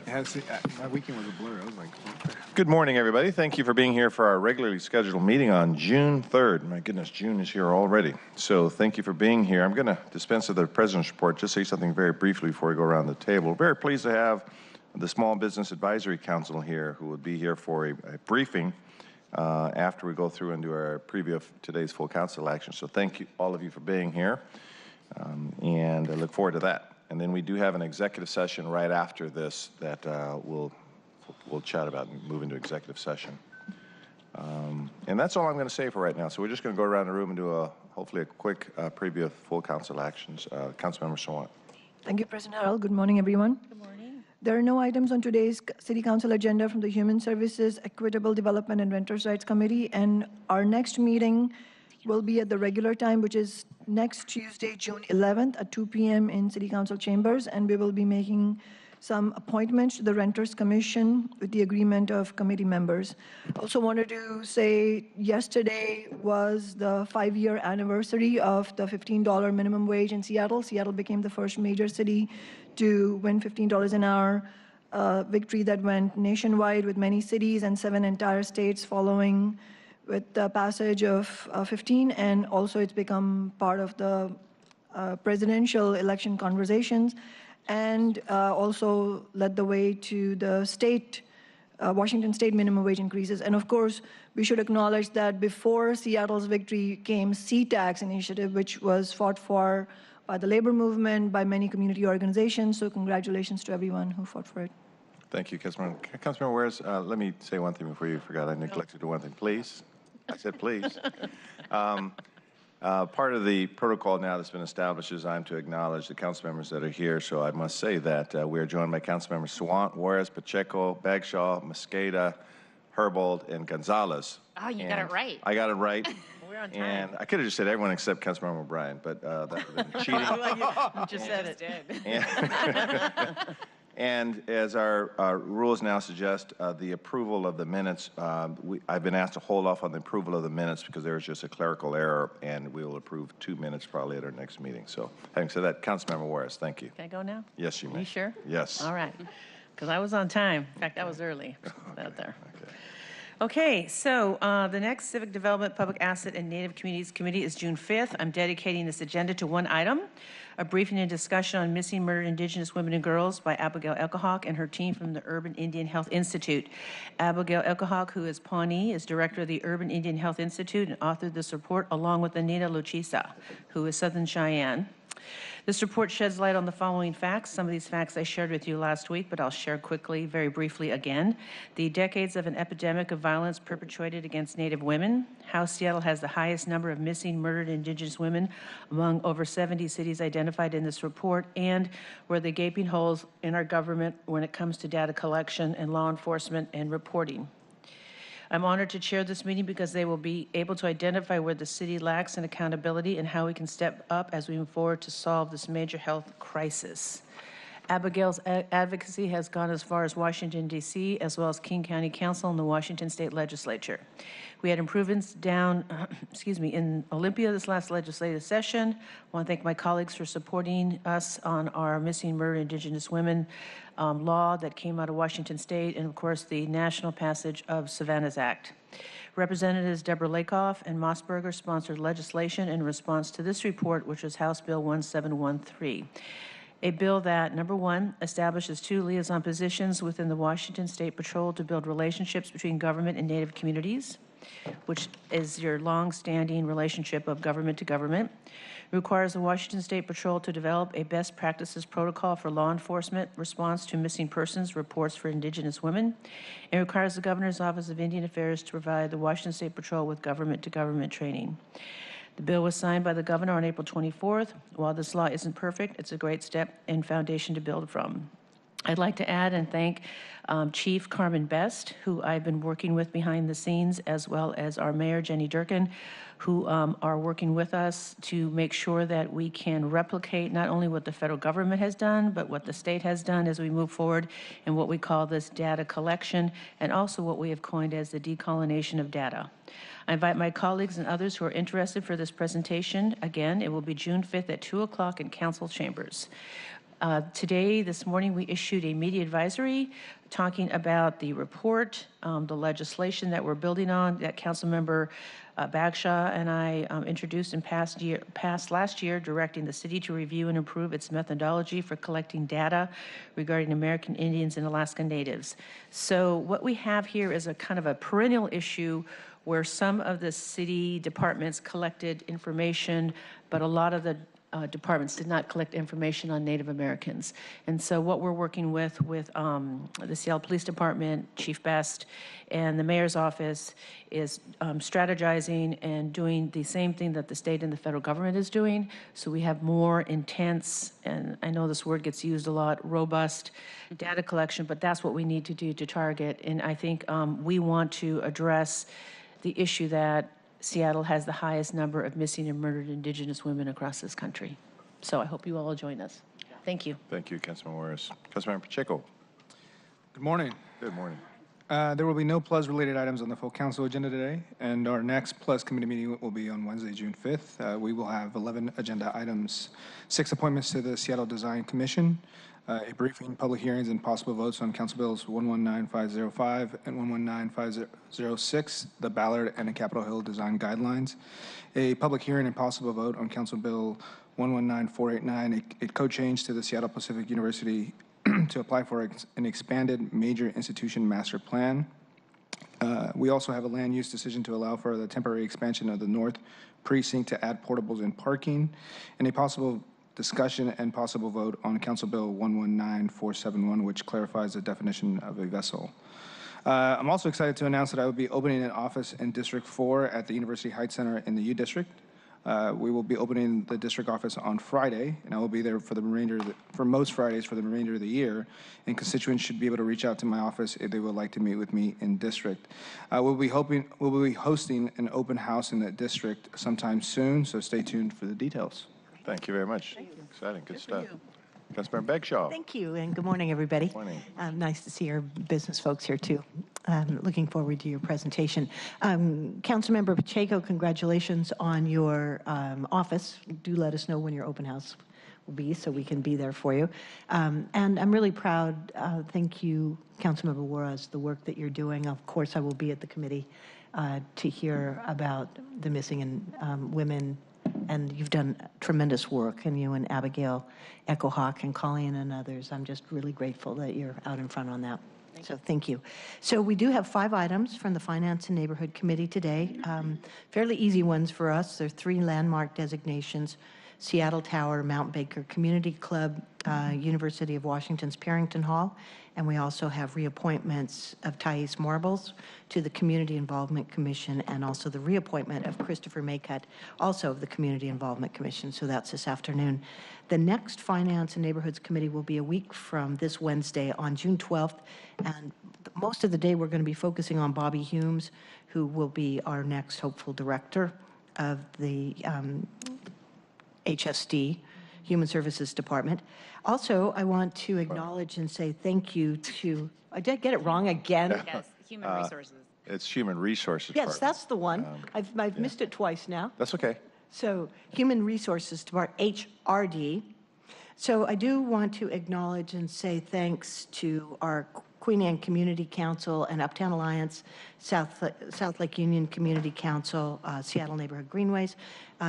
My weekend was a blur. I was like, what the? Good morning, everybody. Thank you for being here for our regularly scheduled meeting on June 3rd. My goodness, June is here already. So thank you for being here. I'm going to dispense with the President's report, just say something very briefly before we go around the table. We're very pleased to have the Small Business Advisory Council here, who will be here for a briefing after we go through and do our preview of today's full council action. So thank you, all of you, for being here, and I look forward to that. And then we do have an executive session right after this that we'll chat about and move into executive session. And that's all I'm going to say for right now. So we're just going to go around the room and do hopefully a quick preview of full council actions. Councilmember Sawant. Thank you, President Harrell. Good morning, everyone. Good morning. There are no items on today's City Council agenda from the Human Services, Equitable Development, and Renters' Rights Committee, and our next meeting will be at the regular time, which is next Tuesday, June 11th at 2 p.m. in City Council chambers, and we will be making some appointments to the Renters Commission with the agreement of committee members. Also wanted to say yesterday was the 5-year anniversary of the $15 minimum wage in Seattle. Seattle became the first major city to win $15 an hour, victory that went nationwide with many cities and 7 entire states following with the passage of 15, and also it's become part of the presidential election conversations, and also led the way to the state, Washington state minimum wage increases. And of course, we should acknowledge that before Seattle's victory came C-Tax initiative, which was fought for by the labor movement, by many community organizations. So congratulations to everyone who fought for it. Thank you, Councilmember. Councilmember Wares, let me say one thing before you forgot. I neglected to do one thing. Please. I said please. Part of the protocol now that's been established is I'm to acknowledge the council members that are here. So I must say that we are joined by Councilmembers Sawant, Juarez, Pacheco, Bagshaw, Mosqueda, Herbold, and Gonzalez. Oh, you got it right. I got it right. We're on time. And I could have just said everyone except Councilmember O'Brien, but that would have been cheating. You just said it. And as our rules now suggest, the approval of the minutes, I've been asked to hold off on the approval of the minutes because there was just a clerical error, and we will approve 2 minutes probably at our next meeting. So having said that, Councilmember Juarez, thank you. Can I go now? Yes, you may. You sure? Yes. All right. Because I was on time. In fact, I was early out there. Okay, so the next Civic Development, Public Asset, and Native Communities Committee is June 5th. I'm dedicating this agenda to one item, a briefing and discussion on missing murdered Indigenous women and girls by Abigail Elkahawk and her team from the Urban Indian Health Institute. Abigail Elkahawk, who is Pawnee, is director of the Urban Indian Health Institute and authored this report along with Anita Luchisa, who is Southern Cheyenne. This report sheds light on the following facts. Some of these facts I shared with you last week, but I'll share quickly, very briefly again. The decades of an epidemic of violence perpetrated against Native women, how Seattle has the highest number of missing murdered Indigenous women among over 70 cities identified in this report, and where the gaping holes in our government when it comes to data collection and law enforcement and reporting. I'm honored to chair this meeting because they will be able to identify where the city lacks in accountability and how we can step up as we move forward to solve this major health crisis. Abigail's advocacy has gone as far as Washington, D.C., as well as King County Council and the Washington State Legislature. We had improvements down, in Olympia this last legislative session. I want to thank my colleagues for supporting us on our Missing Murdered Indigenous Women law that came out of Washington State, and of course the national passage of Savannah's Act. Representatives Deborah Lakoff and Mossberger sponsored legislation in response to this report, which was House Bill 1713. A bill that, number one, establishes 2 liaison positions within the Washington State Patrol to build relationships between government and Native communities, which is your long-standing relationship of government to government. It requires the Washington State Patrol to develop a best practices protocol for law enforcement response to missing persons reports for Indigenous women. It requires the Governor's Office of Indian Affairs to provide the Washington State Patrol with government to government training. The bill was signed by the governor on April 24th. While this law isn't perfect, it's a great step and foundation to build from. I'd like to add and thank Chief Carmen Best, who I've been working with behind the scenes, as well as our Mayor, Jenny Durkin, who are working with us to make sure that we can replicate not only what the federal government has done, but what the state has done as we move forward in what we call this data collection, and also what we have coined as the decolonization of data. I invite my colleagues and others who are interested for this presentation. Again, it will be June 5th at 2 o'clock in council chambers. Today, this morning, we issued a media advisory talking about the report, the legislation that we're building on, that Councilmember Bagshaw and I introduced and passed last year, directing the city to review and improve its methodology for collecting data regarding American Indians and Alaska Natives. So what we have here is a kind of a perennial issue where some of the city departments collected information, but a lot of the departments did not collect information on Native Americans. And so what we're working with the Seattle Police Department, Chief Best, and the mayor's office is strategizing and doing the same thing that the state and the federal government is doing. So we have more intense, and I know this word gets used a lot, robust data collection, but that's what we need to do to target. And I think we want to address the issue that Seattle has the highest number of missing and murdered Indigenous women across this country. So I hope you all will join us. Thank you. Thank you, Councilman Morris. Councilmember Pacheco. Good morning. Good morning. There will be no PLUS-related items on the full council agenda today, and our next PLUS committee meeting will be on Wednesday, June 5th. We will have 11 agenda items, 6 appointments to the Seattle Design Commission, a briefing, public hearings, and possible votes on Council Bills 119505 and 119506, the Ballard and the Capitol Hill Design Guidelines, a public hearing and possible vote on Council Bill 119489, a code change to the Seattle Pacific University to apply for an expanded major institution master plan. We also have a land use decision to allow for the temporary expansion of the North Precinct to add portables and parking, and a possible discussion and possible vote on Council Bill 119471, which clarifies the definition of a vessel. I'm also excited to announce that I will be opening an office in District 4 at the University Heights Center in the U District. We will be opening the district office on Friday, and I will be there for the remainder for most Fridays for the remainder of the year. And constituents should be able to reach out to my office if they would like to meet with me in district. We'll be hosting an open house in that district sometime soon, so stay tuned for the details. Thank you very much. Exciting. Good stuff. Councilmember Bagshaw. Thank you, and good morning, everybody. Morning. Nice to see our business folks here, too. Looking forward to your presentation. Councilmember Pacheco, congratulations on your office. Do let us know when your open house will be so we can be there for you. And I'm really proud. Thank you, Councilmember Juarez, the work that you're doing. Of course, I will be at the committee to hear about the missing and women. And you've done tremendous work, and you and Abigail Echohawk and Colleen and others. I'm just really grateful that you're out in front on that. So thank you. So we do have 5 items from the Finance and Neighborhood Committee today. Fairly easy ones for us. There are 3 landmark designations: Seattle Tower, Mount Baker Community Club, University of Washington's Parrington Hall, and we also have reappointments of Thais Marbles to the Community Involvement Commission, and also the reappointment of Christopher Maycutt, also of the Community Involvement Commission. So that's this afternoon. The next Finance and Neighborhoods Committee will be a week from this Wednesday on June 12th, and most of the day we're going to be focusing on Bobby Humes, who will be our next hopeful director of the HSD, Human Services Department. Also, I want to acknowledge and say thank you to, did I get it wrong again? Yes, human resources. It's Human Resources Yes, Department. that's the one. I've missed it twice now. That's okay. So Human Resources Department, HRD. So I do want to acknowledge and say thanks to our Queen Anne Community Council and Uptown Alliance, South Lake Union Community Council, Seattle Neighborhood Greenways,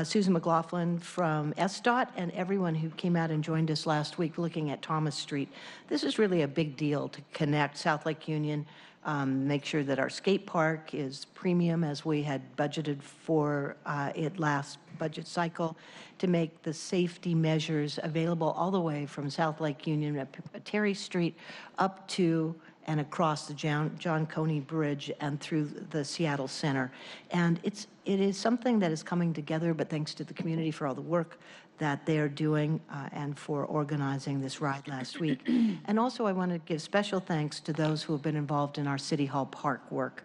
Susan McLaughlin from SDOT, and everyone who came out and joined us last week looking at Thomas Street. This is really a big deal to connect South Lake Union, make sure that our skate park is premium as we had budgeted for it last budget cycle, to make the safety measures available all the way from South Lake Union at Terry Street up to and across the John Coney Bridge and through the Seattle Center. And it is something that is coming together, but thanks to the community for all the work that they're doing and for organizing this ride last week. And also I want to give special thanks to those who have been involved in our City Hall Park work.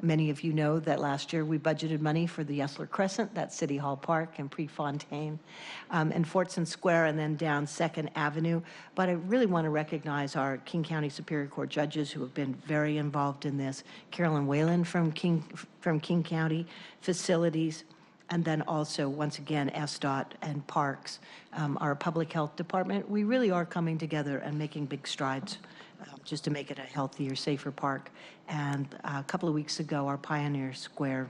Many of you know that last year we budgeted money for the Yesler Crescent, that's City Hall Park and Prefontaine, and Fortson Square, and then down 2nd Avenue. But I really want to recognize our King County Superior Court judges who have been very involved in this. Carolyn Whalen from King County Facilities, And then also, once again, SDOT and Parks, our Public Health Department, we really are coming together and making big strides just to make it a healthier, safer park. And a couple of weeks ago, our Pioneer Square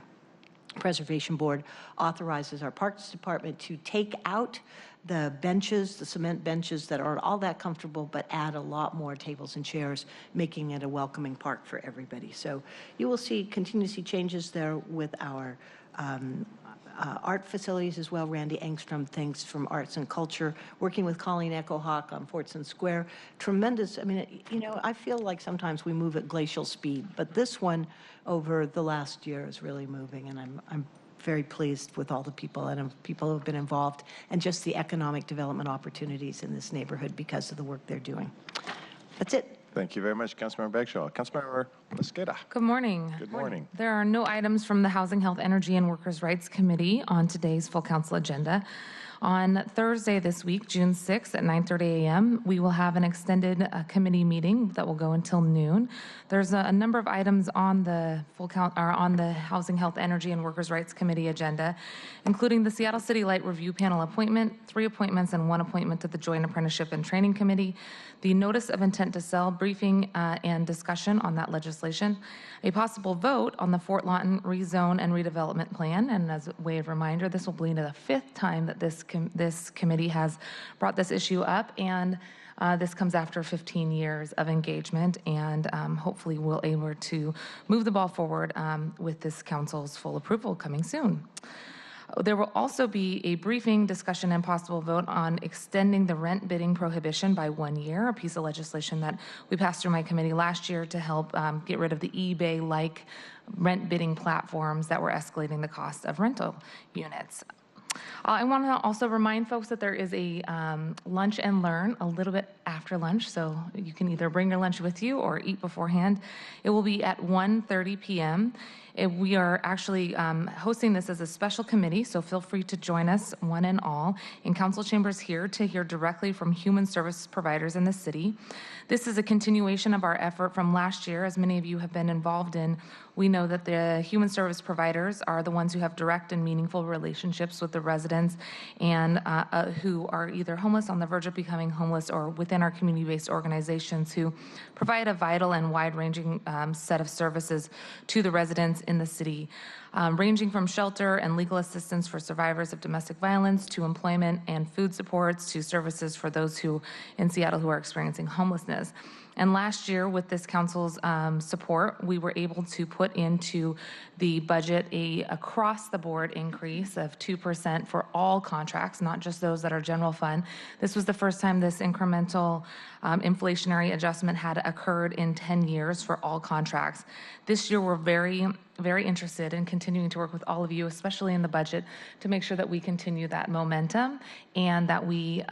Preservation Board authorizes our Parks Department to take out the benches, the cement benches that aren't all that comfortable, but add a lot more tables and chairs, making it a welcoming park for everybody. So you will continue to see changes there with our art facilities as well. Randy Engstrom, thanks from Arts and Culture, working with Colleen Echohawk on Fortson Square. Tremendous, I mean, I feel like sometimes we move at glacial speed, but this one over the last year is really moving, and I'm very pleased with all the people people who have been involved and just the economic development opportunities in this neighborhood because of the work they're doing. That's it. Thank you very much, Councilmember Bagshaw. Councilmember Mosqueda. Good morning. Good morning. There are no items from the Housing, Health, Energy, and Workers' Rights Committee on today's full council agenda. On Thursday this week, June 6th at 9:30 a.m., we will have an extended committee meeting that will go until noon. There's a number of items on the on the Housing, Health, Energy, and Workers' Rights Committee agenda, including the Seattle City Light Review Panel appointment, 3 appointments, and 1 appointment to the Joint Apprenticeship and Training Committee, the Notice of Intent to Sell briefing and discussion on that legislation, a possible vote on the Fort Lawton rezone and redevelopment plan. And as a way of reminder, this will be the 5th time that this committee has brought this issue up, and this comes after 15 years of engagement, and hopefully we'll be able to move the ball forward with this council's full approval coming soon. There will also be a briefing, discussion, and possible vote on extending the rent bidding prohibition by 1 year, a piece of legislation that we passed through my committee last year to help get rid of the eBay-like rent bidding platforms that were escalating the cost of rental units. I want to also remind folks that there is a lunch and learn a little bit after lunch, so you can either bring your lunch with you or eat beforehand. It will be at 1:30 p.m. We are actually hosting this as a special committee, so feel free to join us, one and all, in council chambers here to hear directly from human service providers in the city. This is a continuation of our effort from last year. As many of you have been involved in, we know that the human service providers are the ones who have direct and meaningful relationships with the residents and who are either homeless, on the verge of becoming homeless, or within our community-based organizations who provide a vital and wide-ranging set of services to the residents in the city, ranging from shelter and legal assistance for survivors of domestic violence to employment and food supports to services for those who in Seattle who are experiencing homelessness. And last year, with this council's support, we were able to put into the budget a across-the-board increase of 2% for all contracts, not just those that are general fund. This was the first time this incremental inflationary adjustment had occurred in 10 years for all contracts. This year, we're very interested in continuing to work with all of you, especially in the budget, to make sure that we continue that momentum and that we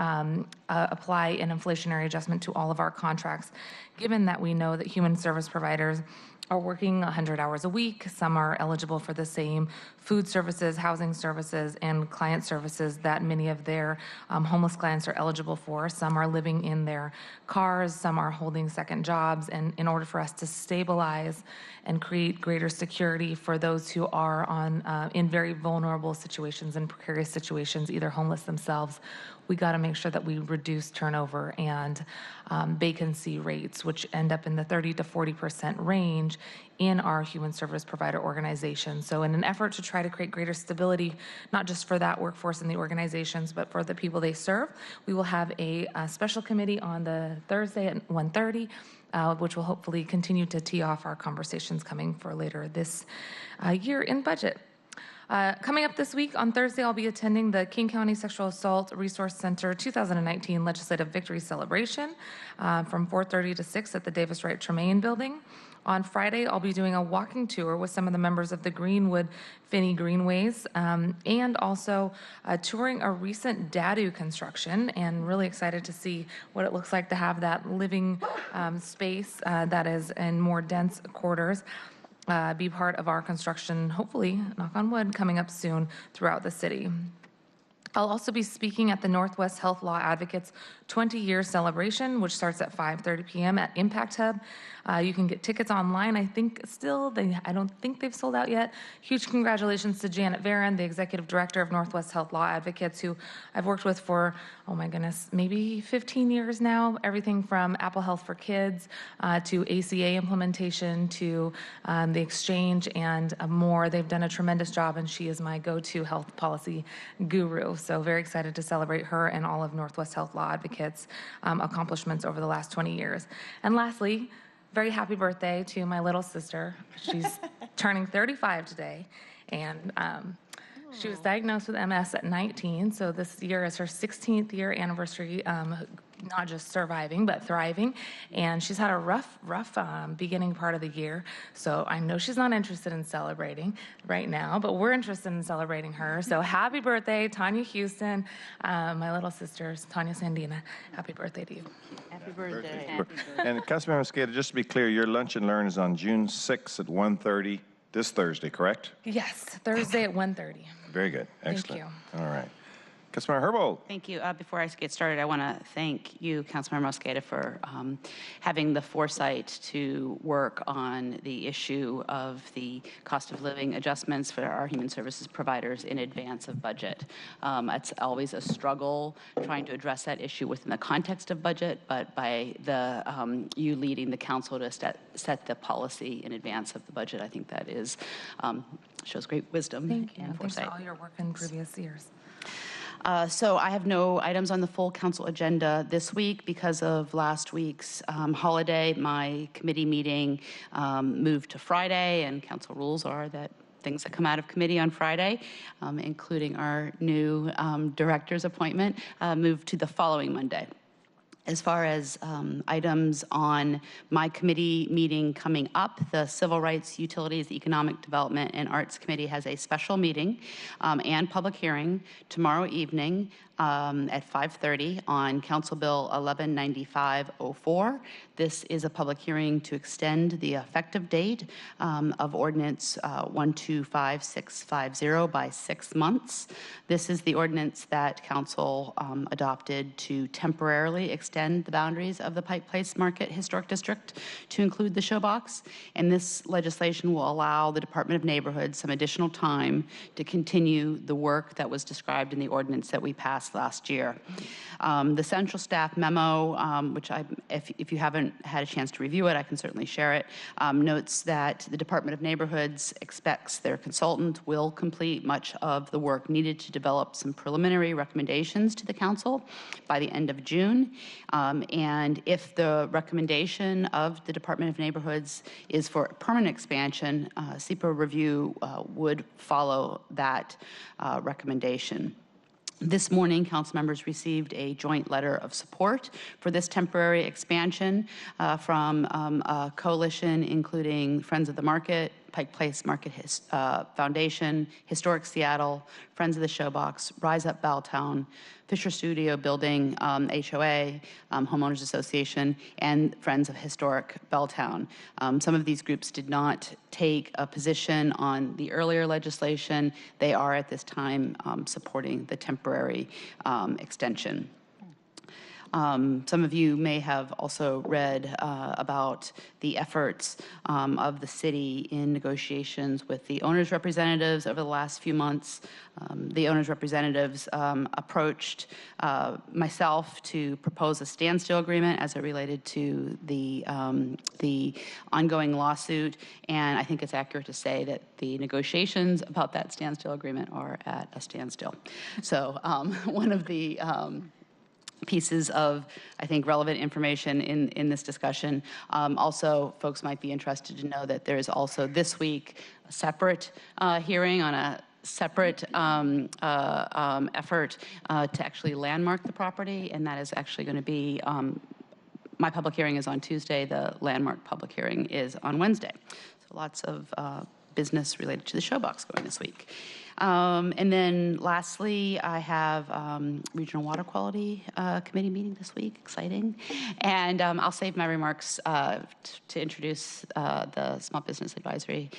apply an inflationary adjustment to all of our contracts, given that we know that human service providers are working 100 hours a week. Some are eligible for the same food services, housing services, and client services that many of their homeless clients are eligible for. Some are living in their cars, some are holding second jobs, and in order for us to stabilize and create greater security for those who are in very vulnerable situations and precarious situations, either homeless themselves, we got to make sure that we reduce turnover and vacancy rates, which end up in the 30 to 40% range in our human service provider organization. So in an effort to try to create greater stability, not just for that workforce in the organizations, but for the people they serve, we will have a special committee on the Thursday at 1:30, which will hopefully continue to tee off our conversations coming for later this year in budget. Coming up this week on Thursday, I'll be attending the King County Sexual Assault Resource Center 2019 Legislative Victory Celebration from 4:30 to 6 at the Davis Wright Tremaine Building. On Friday, I'll be doing a walking tour with some of the members of the Greenwood Finney Greenways and also touring a recent Dadu construction, and really excited to see what it looks like to have that living space that is in more dense quarters be part of our construction, hopefully, knock on wood, coming up soon throughout the city. I'll also be speaking at the Northwest Health Law Advocates 20-year celebration, which starts at 5:30 p.m. at Impact Hub. You can get tickets online. I don't think they've sold out yet. Huge congratulations to Janet Varon, the Executive Director of Northwest Health Law Advocates, who I've worked with for, oh my goodness, maybe 15 years now. Everything from Apple Health for Kids to ACA implementation to the exchange and more. They've done a tremendous job, and she is my go-to health policy guru. So very excited to celebrate her and all of Northwest Health Law Advocates' accomplishments over the last 20 years. And lastly, very happy birthday to my little sister. She's turning 35 today, and she was diagnosed with MS at 19, so this year is her 16th year anniversary, not just surviving, but thriving. And she's had a rough beginning part of the year, so I know she's not interested in celebrating right now, but we're interested in celebrating her. So happy birthday, Tanya Houston, my little sister, Tanya Sandina. Happy birthday to you. Happy birthday. And Councilmember Mosqueda, just to be clear, your lunch and learn is on June 6th at 1:30 this Thursday, correct? Yes, Thursday at 1:30. Very good. Thank Excellent. you. All right. Councilmember Herbold. Thank you. Before I get started, I want to thank you, Councilmember Mosqueda, for having the foresight to work on the issue of the cost of living adjustments for our human services providers in advance of budget. It's always a struggle trying to address that issue within the context of budget, but by you leading the council to set the policy in advance of the budget, I think that is shows great wisdom Thank you. and Thanks foresight. for all your work in previous years. So I have no items on the full council agenda this week because of last week's holiday. My committee meeting moved to Friday, and council rules are that things that come out of committee on Friday, including our new director's appointment, moved to the following Monday. As far as items on my committee meeting coming up, the Civil Rights, Utilities, Economic Development, and Arts Committee has a special meeting and public hearing tomorrow evening at 5:30 on Council Bill 1195-04. This is a public hearing to extend the effective date of Ordinance 125650 by 6 months. This is the ordinance that Council adopted to temporarily extend the boundaries of the Pike Place Market Historic District to include the showbox. And this legislation will allow the Department of Neighborhood some additional time to continue the work that was described in the ordinance that we passed last year. The central staff memo, which if you haven't had a chance to review it, I can certainly share it, notes that the Department of Neighborhoods expects their consultant will complete much of the work needed to develop some preliminary recommendations to the council by the end of June. And if the recommendation of the Department of Neighborhoods is for permanent expansion, CEPA review would follow that recommendation. This morning, council members received a joint letter of support for this temporary expansion from a coalition including Friends of the Market, Pike Place Market Foundation, Historic Seattle, Friends of the Showbox, Rise Up Belltown, Fisher Studio Building, HOA, Homeowners Association, and Friends of Historic Belltown. Some of these groups did not take a position on the earlier legislation. They are at this time supporting the temporary extension. Some of you may have also read about the efforts of the city in negotiations with the owners' representatives over the last few months. The owners' representatives approached myself to propose a standstill agreement as it related to the ongoing lawsuit, and I think it's accurate to say that the negotiations about that standstill agreement are at a standstill. So one of the pieces of, I think, relevant information in this discussion. Also, folks might be interested to know that there is also this week a separate hearing on a separate effort to actually landmark the property, and that is actually going to be, my public hearing is on Tuesday, the landmark public hearing is on Wednesday. So lots of business related to the showbox going this week. And then lastly, I have Regional Water Quality Committee meeting this week, exciting. And I'll save my remarks to introduce the Small Business Advisory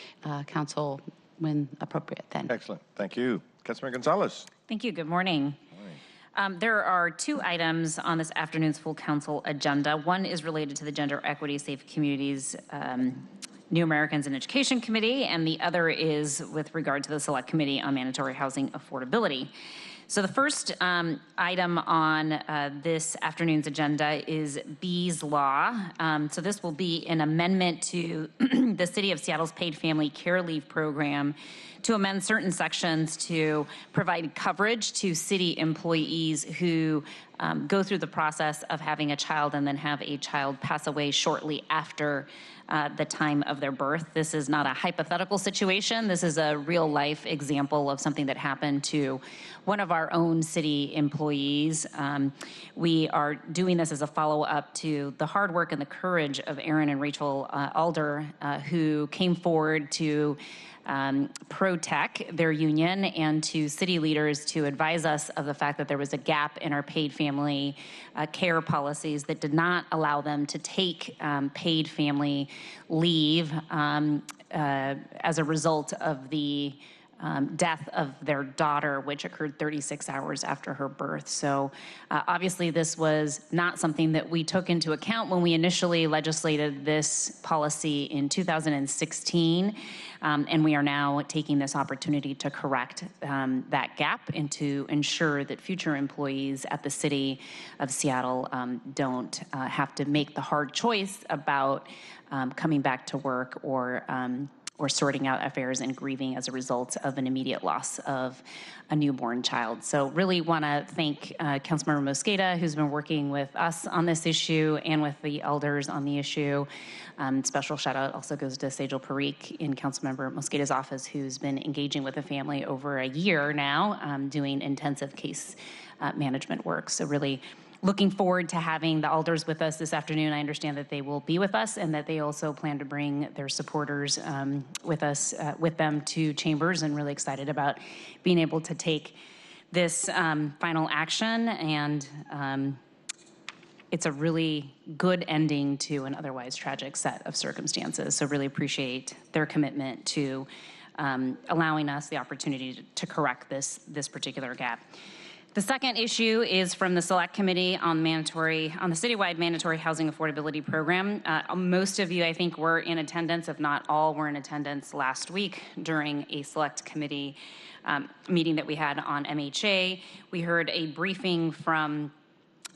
Council when appropriate then. Excellent. Thank you. Councilmember Gonzalez. Thank you. Good morning. There are two items on this afternoon's full council agenda. One is related to the Gender Equity Safe Communities New Americans in Education Committee, and the other is with regard to the Select Committee on Mandatory Housing Affordability. So the first item on this afternoon's agenda is B's Law. So this will be an amendment to the City of Seattle's Paid Family Care Leave Program to amend certain sections to provide coverage to city employees who go through the process of having a child and then have a child pass away shortly after the time of their birth. This is not a hypothetical situation. This is a real life example of something that happened to one of our own city employees. We are doing this as a follow-up to the hard work and the courage of Aaron and Rachel Alder, who came forward to ProTech, their union, and to city leaders to advise us of the fact that there was a gap in our paid family care policies that did not allow them to take paid family leave as a result of the death of their daughter, which occurred 36 hours after her birth. So obviously this was not something that we took into account when we initially legislated this policy in 2016. And we are now taking this opportunity to correct that gap and to ensure that future employees at the City of Seattle don't have to make the hard choice about coming back to work or sorting out affairs and grieving as a result of an immediate loss of a newborn child. So really want to thank Councilmember Mosqueda, who's been working with us on this issue and with the elders on the issue. Special shout out also goes to Sejal Parikh in Councilmember Mosqueda's office, who's been engaging with the family over a year now, doing intensive case management work. So really looking forward to having the alders with us this afternoon. I understand that they will be with us and that they also plan to bring their supporters with them to chambers, and really excited about being able to take this final action. And it's a really good ending to an otherwise tragic set of circumstances. So really appreciate their commitment to allowing us the opportunity to correct this particular gap. The second issue is from the Select Committee on the citywide mandatory housing affordability program. Most of you, I think, were in attendance, if not all, were in attendance last week during a Select Committee meeting that we had on MHA. We heard a briefing from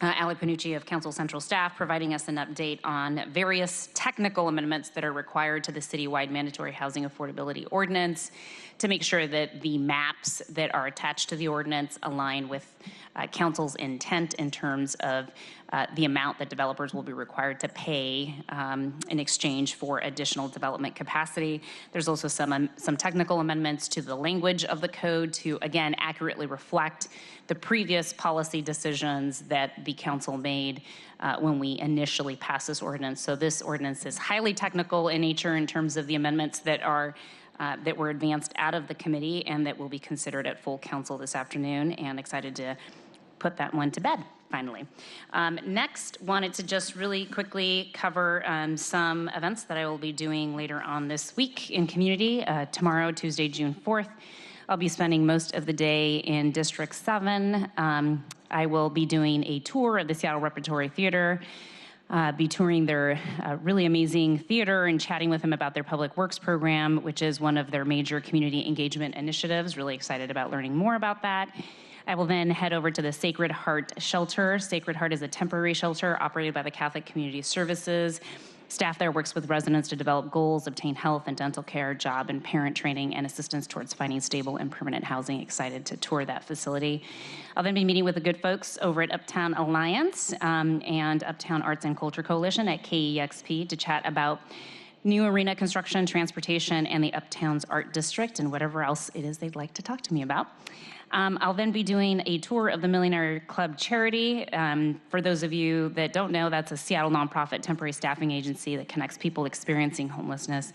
Alec Panucci of Council Central staff, providing us an update on various technical amendments that are required to the citywide mandatory housing affordability ordinance to make sure that the maps that are attached to the ordinance align with Council's intent in terms of the amount that developers will be required to pay in exchange for additional development capacity. There's also some technical amendments to the language of the code to, again, accurately reflect the previous policy decisions that the council made when we initially passed this ordinance. So this ordinance is highly technical in nature in terms of the amendments that were advanced out of the committee and that will be considered at full council this afternoon, and excited to put that one to bed finally. Next, wanted to just really quickly cover some events that I will be doing later on this week in community. Tomorrow, Tuesday, June 4th, I'll be spending most of the day in District 7. I will be doing a tour of the Seattle Repertory Theater, be touring their really amazing theater and chatting with them about their public works program, which is one of their major community engagement initiatives. Really excited about learning more about that. I will then head over to the Sacred Heart Shelter. Sacred Heart is a temporary shelter operated by the Catholic Community Services. Staff there works with residents to develop goals, obtain health and dental care, job and parent training, and assistance towards finding stable and permanent housing. Excited to tour that facility. I'll then be meeting with the good folks over at Uptown Alliance and Uptown Arts and Culture Coalition at KEXP to chat about new arena construction, transportation, and the Uptown's Art District, and whatever else it is they'd like to talk to me about. I'll then be doing a tour of the Millionaire Club charity. For those of you that don't know, that's a Seattle nonprofit temporary staffing agency that connects people experiencing homelessness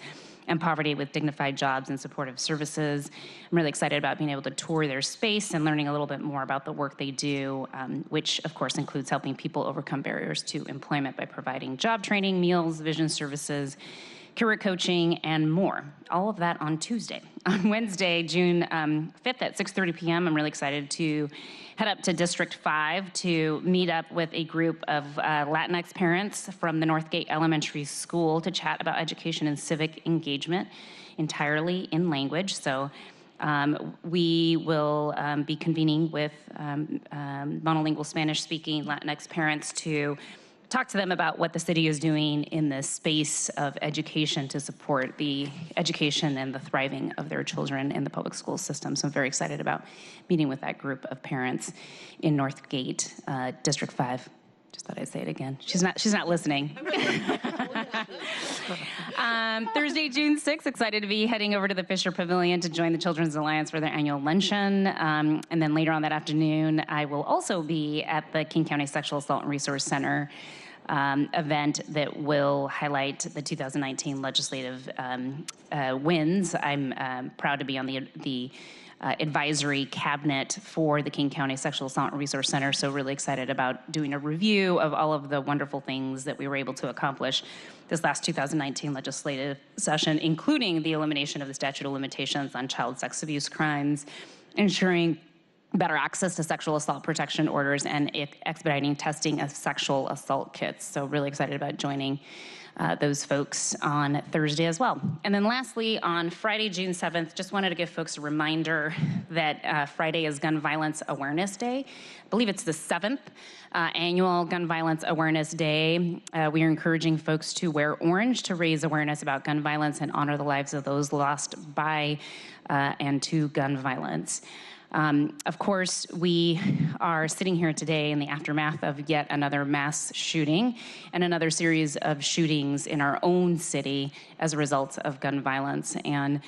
and poverty with dignified jobs and supportive services. I'm really excited about being able to tour their space and learning a little bit more about the work they do, which of course includes helping people overcome barriers to employment by providing job training, meals, vision services, career coaching, and more. All of that on Tuesday. On Wednesday, June 5th at 6:30 p.m., I'm really excited to head up to District 5 to meet up with a group of Latinx parents from the Northgate Elementary School to chat about education and civic engagement entirely in language. So we will be convening with monolingual Spanish-speaking Latinx parents to talk to them about what the city is doing in the space of education to support the education and the thriving of their children in the public school system. So I'm very excited about meeting with that group of parents in Northgate, District 5. Just thought I'd say it again. She's not listening. Thursday, June 6th, excited to be heading over to the Fisher Pavilion to join the Children's Alliance for their annual luncheon. And then later on that afternoon, I will also be at the King County Sexual Assault and Resource Center event that will highlight the 2019 legislative wins. I'm proud to be on the advisory cabinet for the King County Sexual Assault and Resource Center, so really excited about doing a review of all of the wonderful things that we were able to accomplish this last 2019 legislative session, including the elimination of the statute of limitations on child sex abuse crimes, ensuring better access to sexual assault protection orders, and expediting testing of sexual assault kits. So really excited about joining those folks on Thursday as well. And then lastly, on Friday, June 7th, just wanted to give folks a reminder that Friday is Gun Violence Awareness Day. I believe it's the 7th annual Gun Violence Awareness Day. We are encouraging folks to wear orange to raise awareness about gun violence and honor the lives of those lost by and to gun violence. Of course, we are sitting here today in the aftermath of yet another mass shooting and another series of shootings in our own city as a result of gun violence. And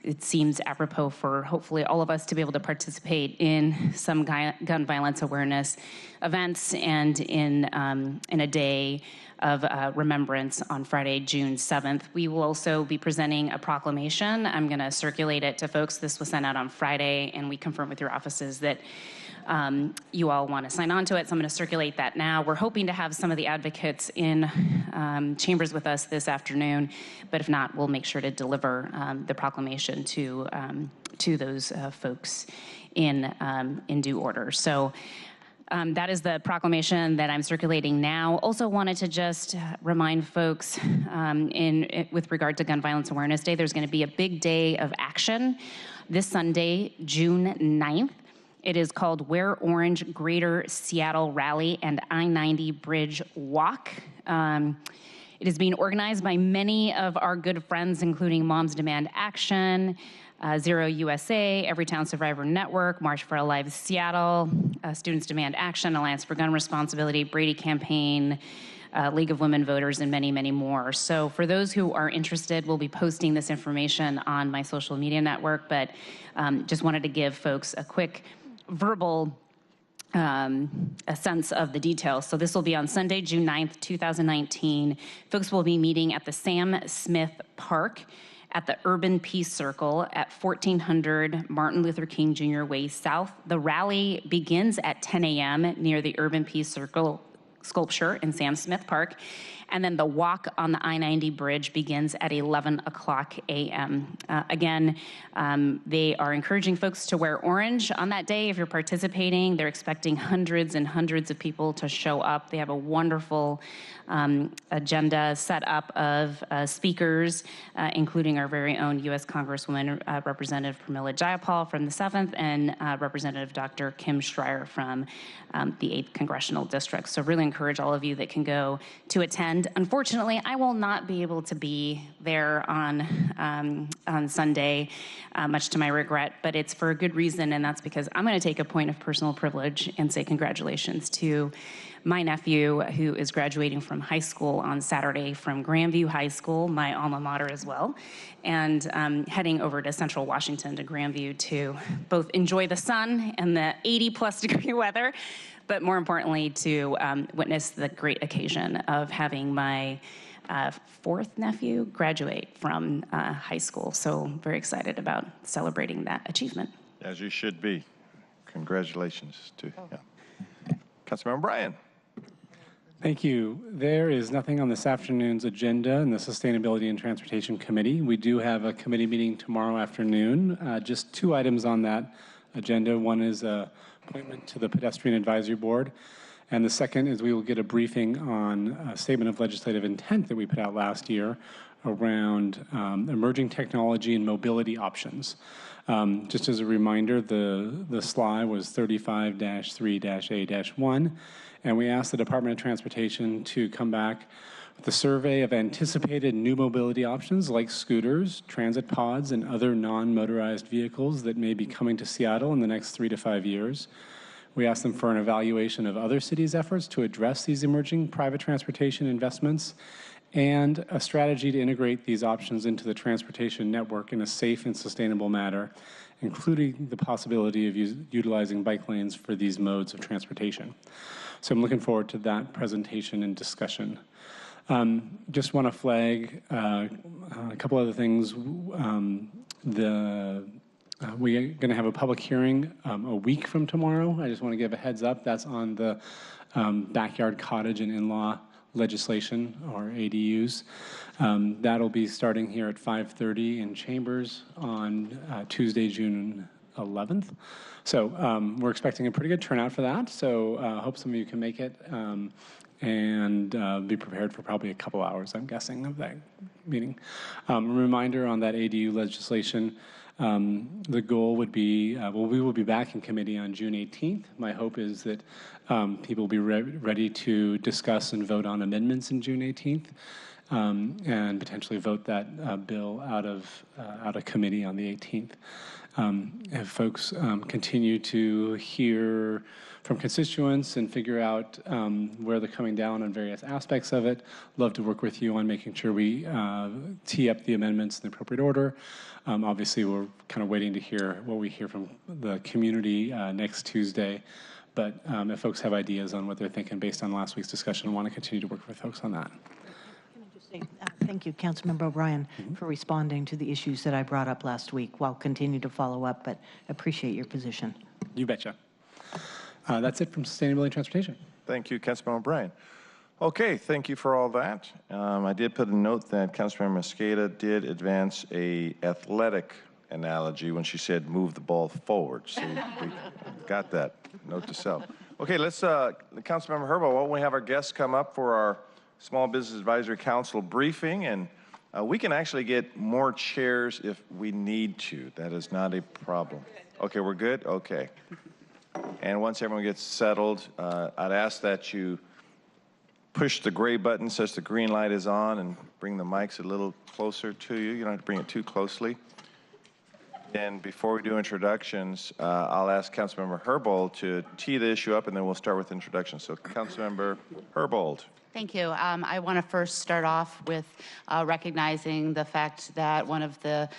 it seems apropos for hopefully all of us to be able to participate in some gun violence awareness events and in a day of remembrance on Friday, June 7th. We will also be presenting a proclamation. I'm going to circulate it to folks. This was sent out on Friday, and we confirmed with your offices that you all want to sign on to it, so I'm going to circulate that now. We're hoping to have some of the advocates in chambers with us this afternoon, but if not, we'll make sure to deliver the proclamation to those folks in due order. So that is the proclamation that I'm circulating now. Also wanted to just remind folks with regard to Gun Violence Awareness Day, there's going to be a big day of action this Sunday, June 9th. It is called Wear Orange Greater Seattle Rally and I-90 Bridge Walk. It is being organized by many of our good friends, including Moms Demand Action, Zero USA, Everytown Survivor Network, March for Our Lives Seattle, Students Demand Action, Alliance for Gun Responsibility, Brady Campaign, League of Women Voters, and many, many more. So for those who are interested, we'll be posting this information on my social media network, but just wanted to give folks a quick verbal a sense of the details. So this will be on Sunday, June 9th, 2019. Folks will be meeting at the Sam Smith Park at the Urban Peace Circle at 1400 Martin Luther King Jr. Way South. The rally begins at 10 a.m. near the Urban Peace Circle sculpture in Sam Smith Park. And then the walk on the I-90 bridge begins at 11 o'clock a.m. Again, they are encouraging folks to wear orange on that day if you're participating. They're expecting hundreds and hundreds of people to show up. They have a wonderful agenda set up of speakers, including our very own U.S. Congresswoman, Representative Pramila Jayapal from the 7th, and Representative Dr. Kim Schreier from the 8th Congressional District. So really encourage all of you that can go to attend. Unfortunately, I will not be able to be there on Sunday, much to my regret, but it's for a good reason, and that's because I'm going to take a point of personal privilege and say congratulations to my nephew, who is graduating from high school on Saturday from Grandview High School, my alma mater as well, and heading over to Central Washington to Grandview to both enjoy the sun and the 80-plus degree weather, but more importantly, to witness the great occasion of having my fourth nephew graduate from high school. So very excited about celebrating that achievement. As you should be. Congratulations to yeah. Councilmember Bryan. Thank you. There is nothing on this afternoon's agenda in the Sustainability and Transportation Committee. We do have a committee meeting tomorrow afternoon. Just 2 items on that agenda. One is an appointment to the Pedestrian Advisory Board, and the second is we will get a briefing on a statement of legislative intent that we put out last year around emerging technology and mobility options. Just as a reminder, the SLI was 35-3-A-1, and we asked the Department of Transportation to come back with a survey of anticipated new mobility options like scooters, transit pods, and other non-motorized vehicles that may be coming to Seattle in the next 3 to 5 years. We asked them for an evaluation of other cities' efforts to address these emerging private transportation investments and a strategy to integrate these options into the transportation network in a safe and sustainable manner, including the possibility of utilizing bike lanes for these modes of transportation. So I'm looking forward to that presentation and discussion. Just want to flag a couple other things. We're going to have a public hearing a week from tomorrow. I just want to give a heads up. That's on the backyard cottage and in-law legislation, or ADUs. That'll be starting here at 5:30 in Chambers on Tuesday, June 11th. So we're expecting a pretty good turnout for that. So hope some of you can make it and be prepared for probably a couple hours, I'm guessing, of that meeting. A reminder on that ADU legislation. The goal would be, we will be back in committee on June 18th. My hope is that people will be ready to discuss and vote on amendments in June 18th and potentially vote that bill out of committee on the 18th. If folks continue to hear from constituents and figure out where they're coming down on various aspects of it, love to work with you on making sure we tee up the amendments in the appropriate order. Obviously, we're kind of waiting to hear what we hear from the community next Tuesday. But if folks have ideas on what they're thinking based on last week's discussion, I want to continue to work with folks on that. Thank you, Councilmember O'Brien, for responding to the issues that I brought up last week. I'll continue to follow up, but appreciate your position. You betcha. That's it from Sustainability and Transportation. Thank you, Councilmember O'Brien. Okay, thank you for all that. I did put a note that Councilmember Mosqueda did advance a athletic analogy when she said move the ball forward. So we got that. Note to self. Okay, let's, Councilmember Herbold, why don't we have our guests come up for our Small Business Advisory Council briefing, and we can actually get more chairs if we need to. That is not a problem. Okay, we're good? Okay. And once everyone gets settled, I'd ask that you push the gray button such the green light is on and bring the mics a little closer to you. You don't have to bring it too closely. And before we do introductions, I'll ask Councilmember Herbold to tee the issue up, and then we'll start with introductions. So Councilmember Herbold. Thank you. I want to first start off with recognizing the fact that one of the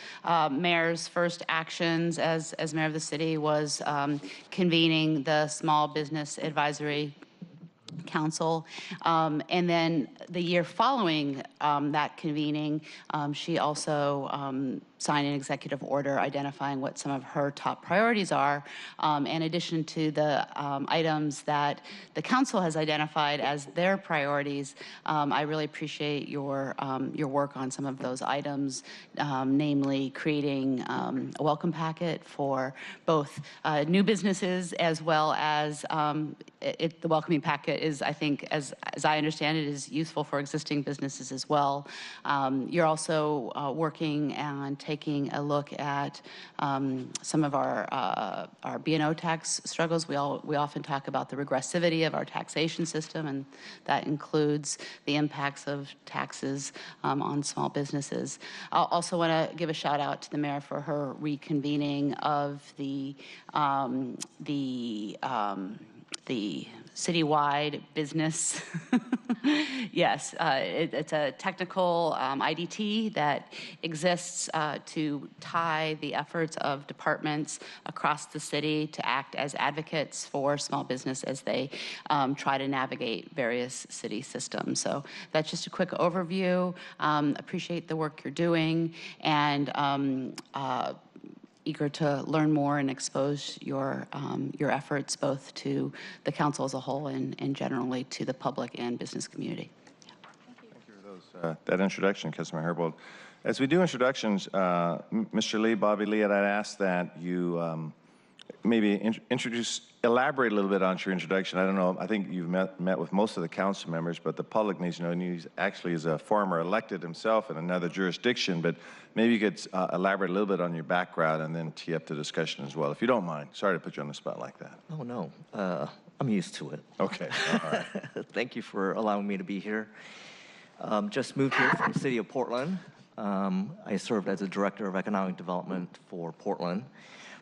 mayor's first actions as mayor of the city was convening the Small Business Advisory Council. And then the year following that convening, she also signed an executive order identifying what some of her top priorities are, in addition to the items that the council has identified as their priorities. I really appreciate your work on some of those items, namely creating a welcome packet for both new businesses as well as the welcoming packet is, I think, as I understand it, is useful for existing businesses as well. You're also working on taking a look at some of our B&O tax struggles. We often talk about the regressivity of our taxation system, and that includes the impacts of taxes on small businesses. I also want to give a shout out to the mayor for her reconvening of the citywide business. Yes, it's a technical IDT that exists to tie the efforts of departments across the city to act as advocates for small business as they try to navigate various city systems. So that's just a quick overview. Appreciate the work you're doing, and eager to learn more and expose your efforts both to the council as a whole and generally to the public and business community. Thank you for that introduction, Councilman Herbold. As we do introductions, Mr. Lee, Bobby Lee, I'd ask that you maybe elaborate a little bit on your introduction. I don't know, I think you've met with most of the council members, but the public needs to know he actually is a former elected himself in another jurisdiction, but maybe you could elaborate a little bit on your background and then tee up the discussion as well, if you don't mind. Sorry to put you on the spot like that. Oh, no. I'm used to it. Okay, all right. Thank you for allowing me to be here. Just moved here from the city of Portland. I served as a director of economic development for Portland.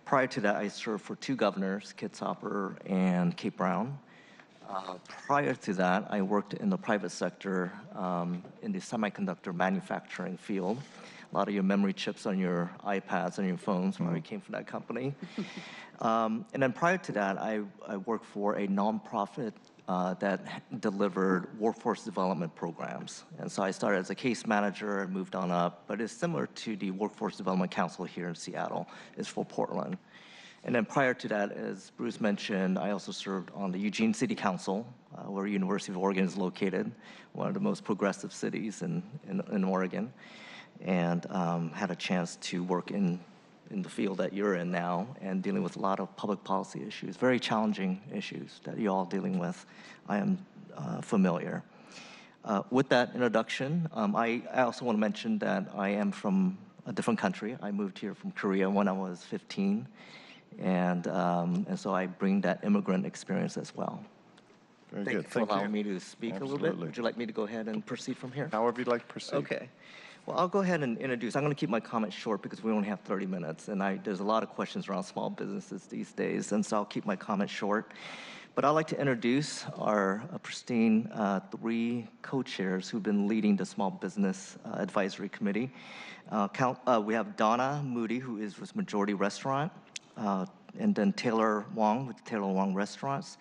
Prior to that, I served for 2 governors, Kit Hopper and Kate Brown. Prior to that, I worked in the private sector in the semiconductor manufacturing field. A lot of your memory chips on your iPads and your phones probably came from that company. And then prior to that, I worked for a nonprofit that delivered workforce development programs. And so I started as a case manager and moved on up, but it's similar to the Workforce Development Council here in Seattle. It's for Portland. And then prior to that, as Bruce mentioned, I also served on the Eugene City Council, where University of Oregon is located, one of the most progressive cities in Oregon, and had a chance to work in the field that you're in now and dealing with a lot of public policy issues, very challenging issues that you're all dealing with. I am familiar. With that introduction, I also want to mention that I am from a different country. I moved here from Korea when I was 15, and so I bring that immigrant experience as well. Very Thank good. you for allowing me to speak a little bit. Would you like me to go ahead and proceed from here? However you'd like to proceed. Okay. Well, I'll go ahead and introduce. I'm going to keep my comments short because we only have 30 minutes, and there's a lot of questions around small businesses these days, and so I'll keep my comments short. But I'd like to introduce our pristine 3 co-chairs who've been leading the Small Business Advisory Committee. We have Donna Moody, who is with Majority Restaurant, and then Taylor Wong with Taylor Wong Restaurants,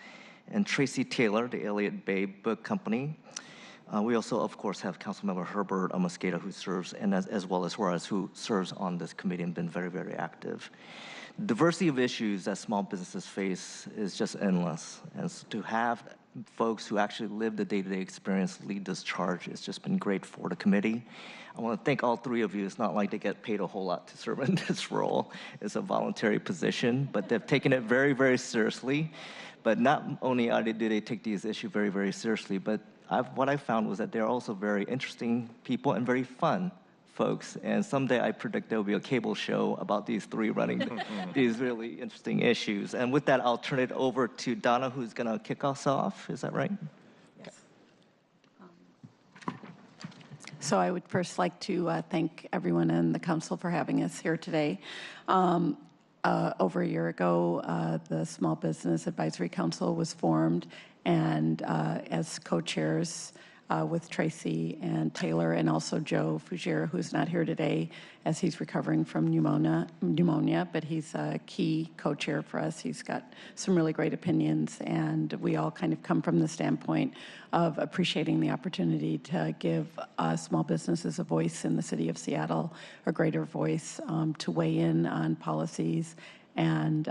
and Tracy Taylor, the Elliott Bay Book Company. We also, of course, have Councilmember Herbert Mosqueda, who serves, and as well as Juarez, who serves on this committee and been very, very active. Diversity of issues that small businesses face is just endless. And so to have folks who actually live the day-to-day experience lead this charge, it's just been great for the committee. I want to thank all 3 of you. It's not like they get paid a whole lot to serve in this role. It's a voluntary position, but they've taken it very, very seriously. But not only do they take these issues very, very seriously, but what I found was that they're also very interesting people and very fun folks. And someday I predict there will be a cable show about these 3 running these really interesting issues. And with that, I'll turn it over to Donna, who's going to kick us off. Is that right? Yes. So I would first like to thank everyone in the council for having us here today. Over a year ago, the Small Business Advisory Council was formed, and as co-chairs with Tracy and Taylor, and also Joe Fugiera, who's not here today as he's recovering from pneumonia, but he's a key co-chair for us. He's got some really great opinions, and we all kind of come from the standpoint of appreciating the opportunity to give small businesses a voice in the city of Seattle, a greater voice to weigh in on policies and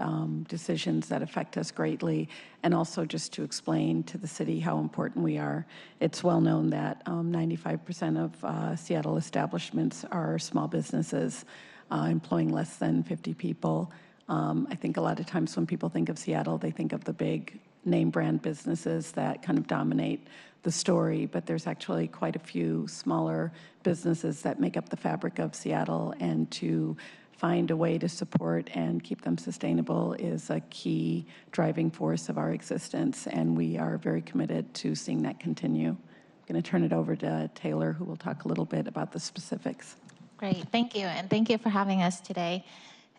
decisions that affect us greatly, and also just to explain to the city how important we are. It's well known that 95% of Seattle establishments are small businesses employing less than 50 people. I think a lot of times when people think of Seattle, they think of the big name brand businesses that kind of dominate the story, but there's actually quite a few smaller businesses that make up the fabric of Seattle, and to find a way to support and keep them sustainable is a key driving force of our existence, and we are very committed to seeing that continue. I'm going to turn it over to Taylor, who will talk a little bit about the specifics. Great, thank you, and thank you for having us today.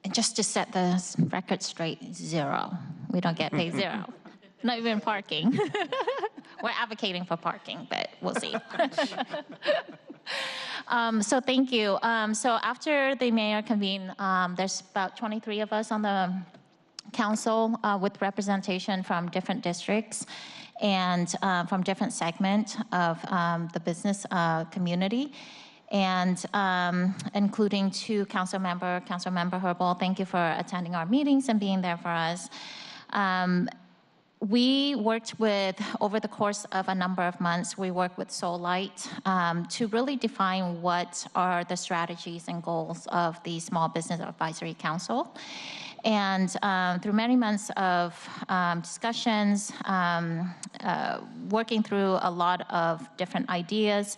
And just to set the record straight, 0. We don't get paid 0. Not even parking. We're advocating for parking, but we'll see. So thank you. So after the mayor convened, there's about 23 of us on the council with representation from different districts and from different segments of the business community. and including to Councilmember Herbold. Thank you for attending our meetings and being there for us. We worked with, over the course of a number of months, we worked with Solite to really define what are the strategies and goals of the Small Business Advisory Council. And through many months of discussions, working through a lot of different ideas,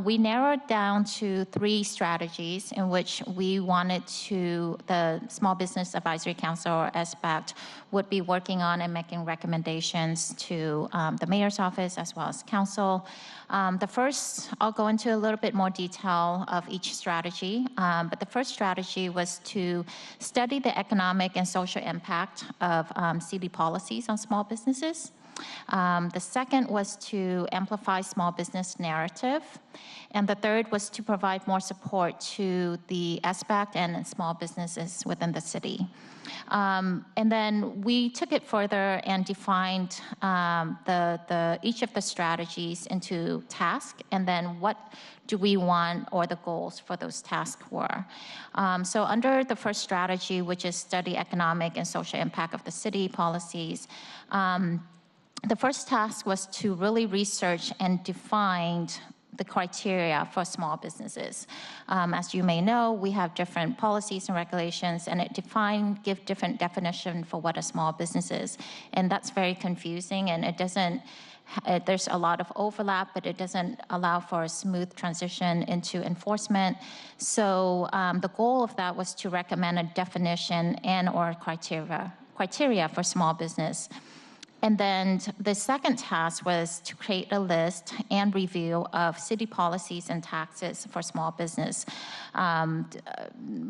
we narrowed down to 3 strategies in which we wanted to, the Small Business Advisory Council, or SBAC, would be working on and making recommendations to the mayor's office as well as council. The first, I'll go into a little bit more detail of each strategy, but the first strategy was to study the economic and social impact of city policies on small businesses. The second was to amplify small business narrative. And the third was to provide more support to the SBAC and small businesses within the city. And then we took it further and defined each of the strategies into tasks, and then what do we want, or the goals for those tasks were. So under the first strategy, which is study economic and social impact of the city policies, the first task was to really research and define the criteria for small businesses. As you may know, we have different policies and regulations, and it give different definition for what a small business is. And that's very confusing, and it doesn't, there's a lot of overlap, but it doesn't allow for a smooth transition into enforcement. So the goal of that was to recommend a definition and or criteria for small business. And then the second task was to create a list and review of city policies and taxes for small business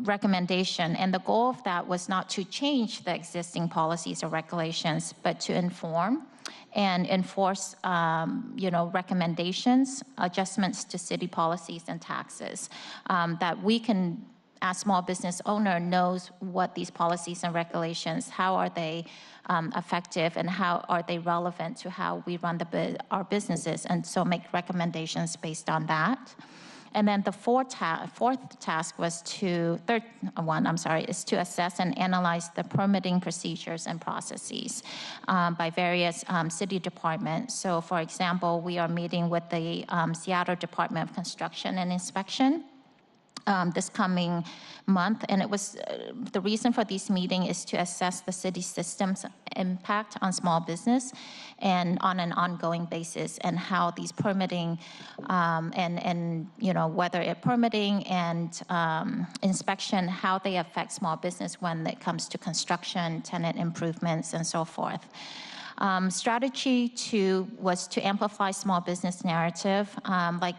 recommendation. And the goal of that was not to change the existing policies or regulations, but to inform and enforce recommendations, adjustments to city policies and taxes that we can, as small business owner, knows what these policies and regulations, how are they effective, and how are they relevant to how we run our businesses, and so make recommendations based on that. And then the third task was is to assess and analyze the permitting procedures and processes by various city departments. So for example, we are meeting with the Seattle Department of Construction and Inspection this coming month, and it was the reason for this meeting is to assess the city system's impact on small business and on an ongoing basis, and how these permitting and whether it permitting and inspection, how they affect small business when it comes to construction, tenant improvements, and so forth. Strategy 2 was to amplify small business narrative. Like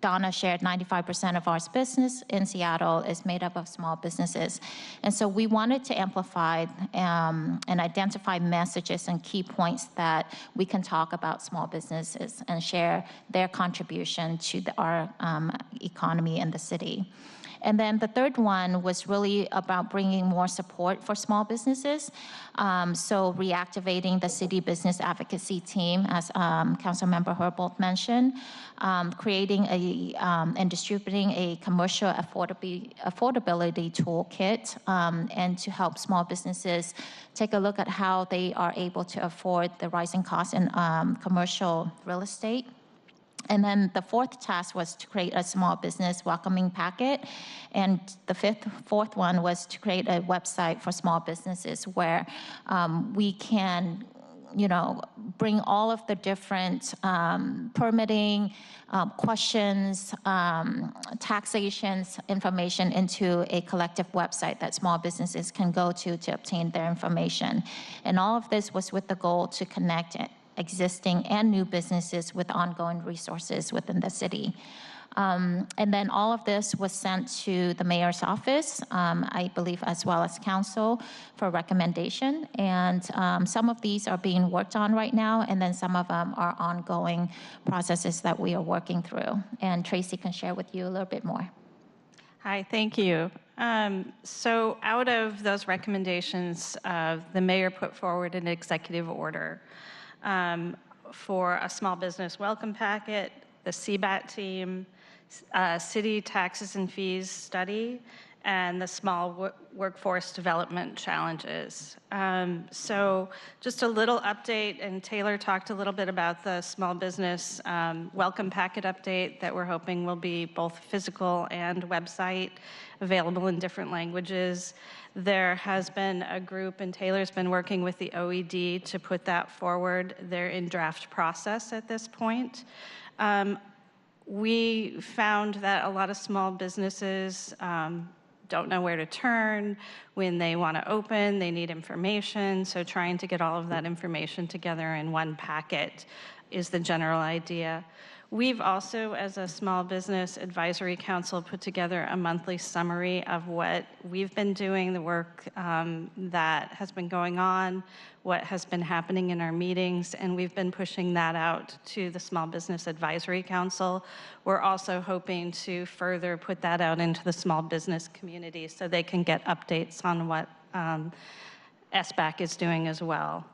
Donna shared, 95% of our business in Seattle is made up of small businesses. And so we wanted to amplify and identify messages and key points that we can talk about small businesses and share their contribution to our economy in the city. And then the third one was really about bringing more support for small businesses. So reactivating the city business advocacy team, as Councilmember Herbold mentioned, creating and distributing a commercial affordability toolkit, and to help small businesses take a look at how they are able to afford the rising costs in commercial real estate. And then the fourth task was to create a small business welcoming packet. And the fourth one was to create a website for small businesses where we can, bring all of the different permitting, questions, taxations, information into a collective website that small businesses can go to obtain their information. And all of this was with the goal to connect existing and new businesses with ongoing resources within the city. And then all of this was sent to the mayor's office, I believe, as well as council for recommendation. And some of these are being worked on right now, and then some of them are ongoing processes that we are working through. And Tracy can share with you a little bit more. Hi, thank you. So out of those recommendations, the mayor put forward an executive order for a small business welcome packet, the SBAC team, city taxes and fees study, and the small workforce development challenges. So just a little update, and Taylor talked a little bit about the small business welcome packet update that we're hoping will be both physical and website, available in different languages. There has been a group, and Taylor's been working with the OED to put that forward. They're in draft process at this point. We found that a lot of small businesses don't know where to turn when they want to open. They need information, so trying to get all of that information together in one packet is the general idea. We've also, as a small business advisory council, put together a monthly summary of what we've been doing, the work that has been going on, what has been happening in our meetings, and we've been pushing that out to the Small Business Advisory Council. We're also hoping to further put that out into the small business community so they can get updates on what SBAC is doing as well.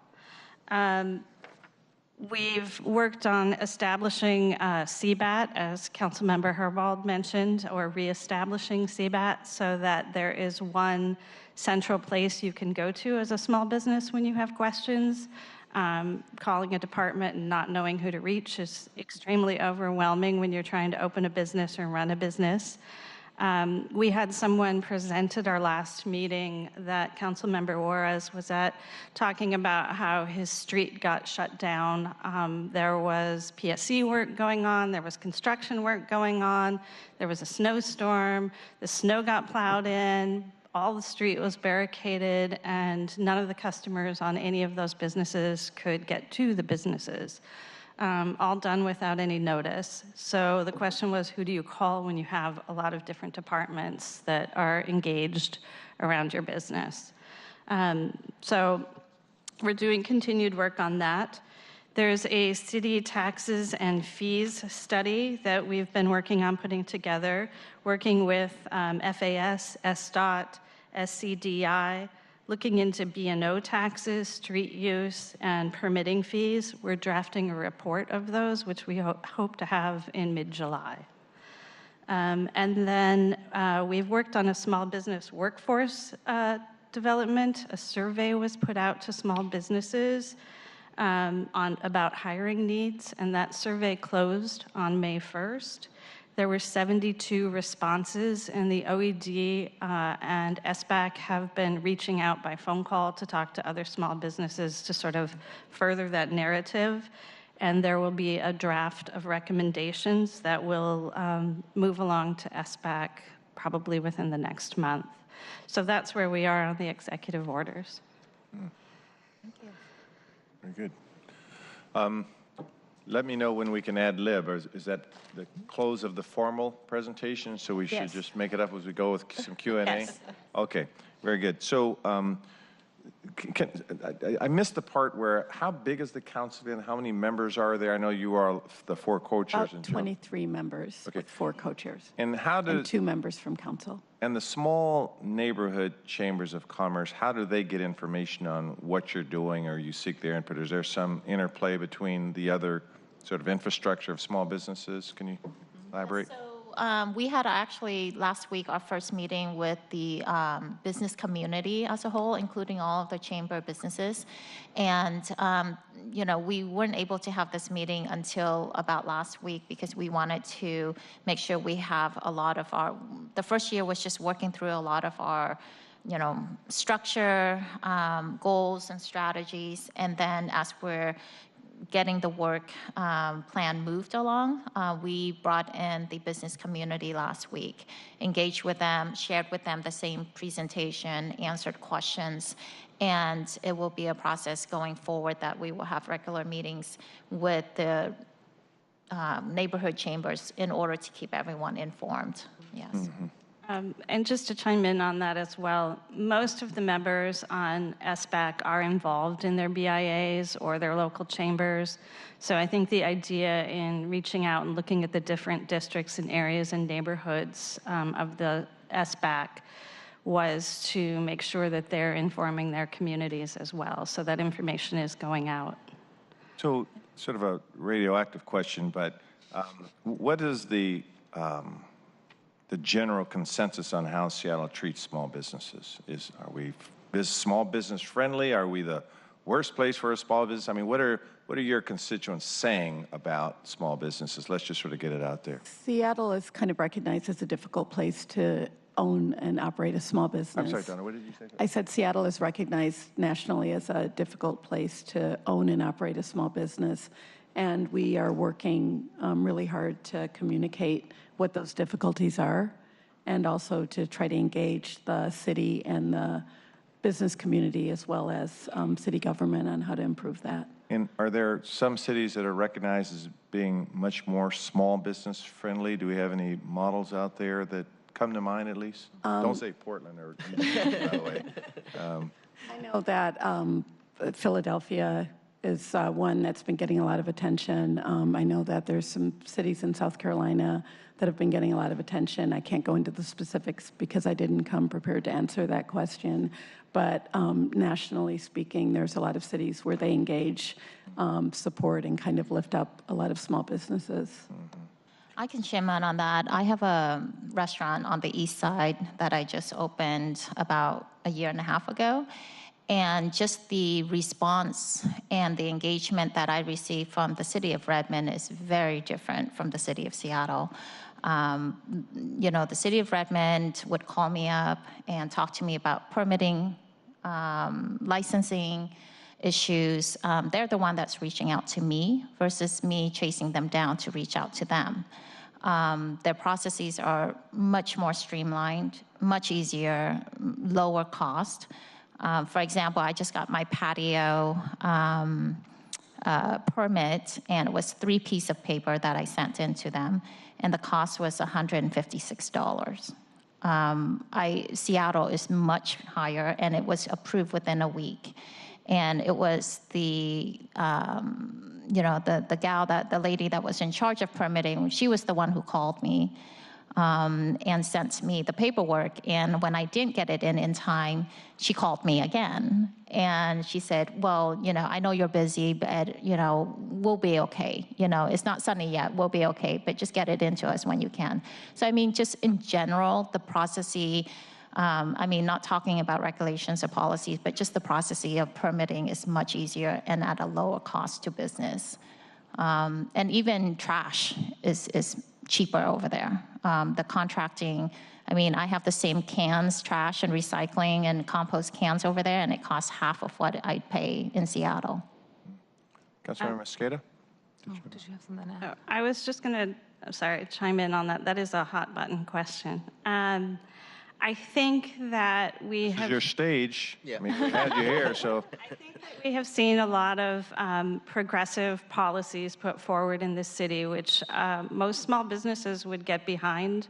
We've worked on establishing CBAT, as Councilmember Herbold mentioned, or reestablishing CBAT so that there is one central place you can go to as a small business when you have questions. Calling a department and not knowing who to reach is extremely overwhelming when you're trying to open a business or run a business. We had someone present at our last meeting that Councilmember Juarez was at, talking about how his street got shut down. There was PSC work going on, there was construction work going on, there was a snowstorm, the snow got plowed in, all the street was barricaded, and none of the customers on any of those businesses could get to the businesses. All done without any notice. So the question was, who do you call when you have a lot of different departments that are engaged around your business? So we're doing continued work on that. There's a city taxes and fees study that we've been working on putting together, working with FAS, SDOT, SCDI, looking into B&O taxes, street use, and permitting fees. We're drafting a report of those, which we hope to have in mid-July. And then we've worked on a small business workforce development. A survey was put out to small businesses about hiring needs, and that survey closed on May 1st. There were 72 responses, and the OED and SBAC have been reaching out by phone call to talk to other small businesses to sort of further that narrative. And there will be a draft of recommendations that will move along to SBAC probably within the next month. So that's where we are on the executive orders. Thank you. Very good. Let me know when we can ad lib, or is that the close of the formal presentation? So we should just make it up as we go with some Q&A? Yes. Okay, very good. So I missed the part where, how big is the council and how many members are there? I know you are the 4 co-chairs. About 23 members with 4 co-chairs. And how do... And 2 members from council. And the small neighborhood chambers of commerce, how do they get information on what you're doing, or you seek their input? Is there some interplay between the other sort of infrastructure of small businesses? Can you elaborate? So we had actually last week our first meeting with the business community as a whole, including all of the chamber businesses. And, you know, we weren't able to have this meeting until about last week because we wanted to make sure we have a lot of our, the first year was just working through a lot of our, you know, structure, goals and strategies. And then as we're getting the work plan moved along, we brought in the business community last week, engaged with them, shared with them the same presentation, answered questions, and it will be a process going forward that we will have regular meetings with the neighborhood chambers in order to keep everyone informed. Yes. Mm-hmm. And just to chime in on that as well, most of the members on SBAC are involved in their BIAs or their local chambers. So I think the idea in reaching out and looking at the different districts and areas and neighborhoods of the SBAC was to make sure that they're informing their communities as well. So that information is going out. So sort of a radioactive question, but what is the the general consensus on how Seattle treats small businesses? Are we small business friendly? Are we the worst place for a small business? I mean, what are your constituents saying about small businesses? Let's just sort of get it out there. Seattle is kind of recognized as a difficult place to own and operate a small business. I'm sorry, Donna, what did you say? I said Seattle is recognized nationally as a difficult place to own and operate a small business. And we are working really hard to communicate what those difficulties are, and also to try to engage the city and the business community as well as city government on how to improve that. And are there some cities that are recognized as being much more small business friendly? Do we have any models out there that come to mind at least? Don't say Portland or by the way. I know that Philadelphia is one that's been getting a lot of attention. I know that there's some cities in South Carolina that have been getting a lot of attention. I can't go into the specifics because I didn't come prepared to answer that question. But nationally speaking, there's a lot of cities where they engage, support, and kind of lift up a lot of small businesses. I can share mine on that. I have a restaurant on the east side that I just opened about a year and a half ago. And just the response and the engagement that I received from the city of Redmond is very different from the city of Seattle. You know, the city of Redmond would call me up and talk to me about permitting, licensing issues. They're the one that's reaching out to me versus me chasing them down to reach out to them. Their processes are much more streamlined, much easier, lower cost. For example, I just got my patio permit, and it was 3 pieces of paper that I sent in to them, and the cost was $156. Seattle is much higher, and it was approved within a week. And it was the lady that was in charge of permitting. She was the one who called me and sent me the paperwork. And when I didn't get it in time, she called me again. And she said, well, you know, I know you're busy, but, you know, we'll be okay. You know, it's not sunny yet. We'll be okay, but just get it into us when you can. So, I mean, just in general, the processing, I mean, not talking about regulations or policies, but just the processing of permitting is much easier and at a lower cost to business. And even trash is cheaper over there. The contracting, I mean, I have the same cans, trash and recycling and compost cans over there, and it costs half of what I'd pay in Seattle. Councilmember Mosqueda? Did you have something to add? I was just going to, chime in on that. That is a hot button question. I think that we have... This is your stage. Yeah. I mean, we had you here, so... I think that we have seen a lot of progressive policies put forward in this city, which most small businesses would get behind.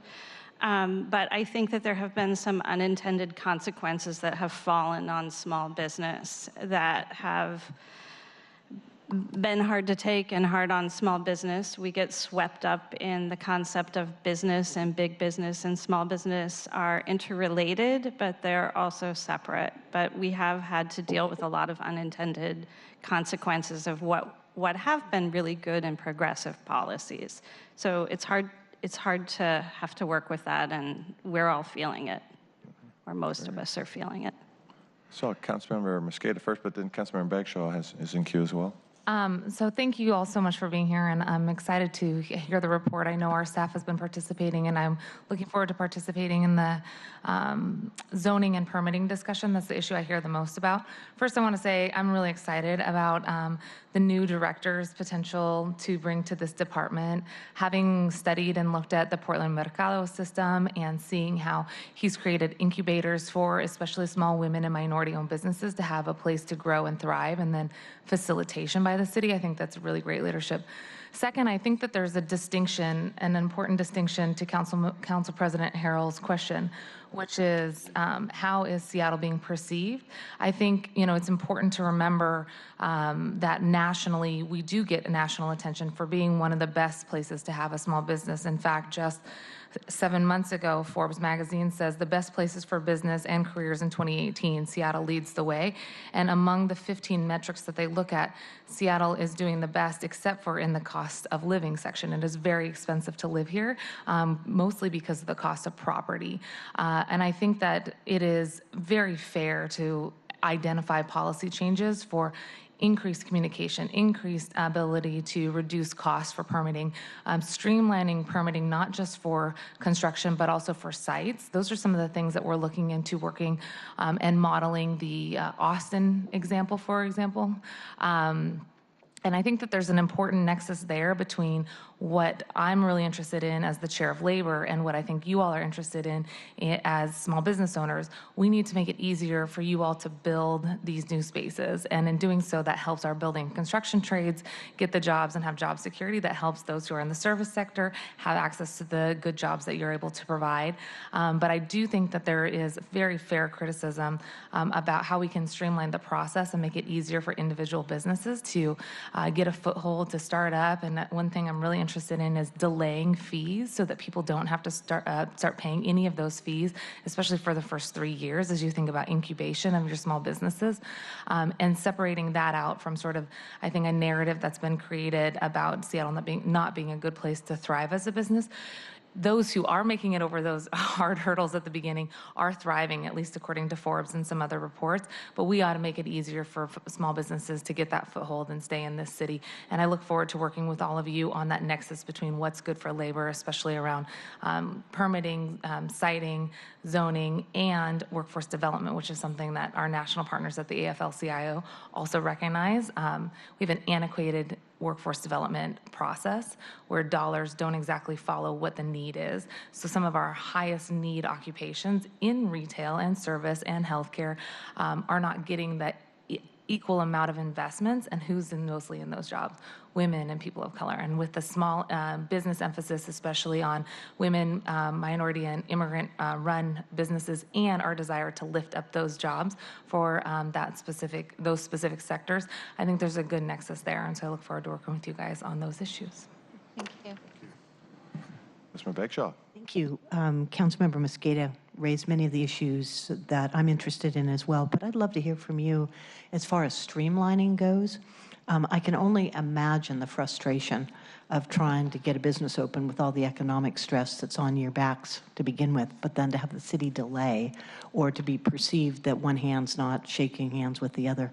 But I think that there have been some unintended consequences that have fallen on small business that have been hard to take and hard on small business. We get swept up in the concept of business, and big business and small business are interrelated, but they're also separate. But we have had to deal with a lot of unintended consequences of what have been really good and progressive policies. So it's hard to have to work with that, and we're all feeling it, or most of us are feeling it. So Councilmember Mosqueda first, but then Councilmember Bagshaw is in queue as well. So thank you all so much for being here, and I'm excited to hear the report. I know our staff has been participating, and I'm looking forward to participating in the zoning and permitting discussion. That's the issue I hear the most about. First, I want to say I'm really excited about the new director's potential to bring to this department. Having studied and looked at the Portland Mercado system and seeing how he's created incubators for especially small women and minority-owned businesses to have a place to grow and thrive, and then facilitation by the city, I think that's really great leadership. Second, I think that there's a distinction, an important distinction to Council President Harrell's question, which is how is Seattle being perceived? I think, you know, it's important to remember that nationally, we do get national attention for being one of the best places to have a small business. In fact, just 7 months ago, Forbes magazine says the best places for business and careers in 2018, Seattle leads the way. And among the 15 metrics that they look at, Seattle is doing the best, except for in the cost cost of living section. It is very expensive to live here, mostly because of the cost of property. And I think that it is very fair to identify policy changes for increased communication, increased ability to reduce costs for permitting, streamlining permitting not just for construction but also for sites. Those are some of the things that we're looking into working and modeling the Austin example, for example. And I think that there's an important nexus there between what I'm really interested in as the chair of labor and what I think you all are interested in as small business owners. We need to make it easier for you all to build these new spaces. And in doing so, that helps our building and construction trades get the jobs and have job security. That helps those who are in the service sector have access to the good jobs that you're able to provide. But I do think that there is very fair criticism about how we can streamline the process and make it easier for individual businesses to get a foothold to start up. And one thing I'm really interested in is delaying fees so that people don't have to start paying any of those fees, especially for the first 3 years as you think about incubation of your small businesses, and separating that out from sort of, I think, a narrative that's been created about Seattle not being a good place to thrive as a business. Those who are making it over those hard hurdles at the beginning are thriving, at least according to Forbes and some other reports. But we ought to make it easier for small businesses to get that foothold and stay in this city. And I look forward to working with all of you on that nexus between what's good for labor, especially around permitting, siting, zoning, and workforce development, which is something that our national partners at the AFL-CIO also recognize. We have an antiquated workforce development process where dollars don't exactly follow what the need is. So some of our highest need occupations in retail and service and healthcare are not getting that equal amount of investments. And who's mostly in those jobs? Women and people of color. And with the small business emphasis, especially on women, minority and immigrant run businesses, and our desire to lift up those jobs for those specific sectors, I think there's a good nexus there. And so I look forward to working with you guys on those issues. Thank you. Ms. Bagshaw. Thank you. Councilmember Mosqueda raised many of the issues that I'm interested in as well, but I'd love to hear from you as far as streamlining goes. I can only imagine the frustration of trying to get a business open with all the economic stress that's on your backs to begin with, but then to have the city delay or to be perceived that one hand's not shaking hands with the other.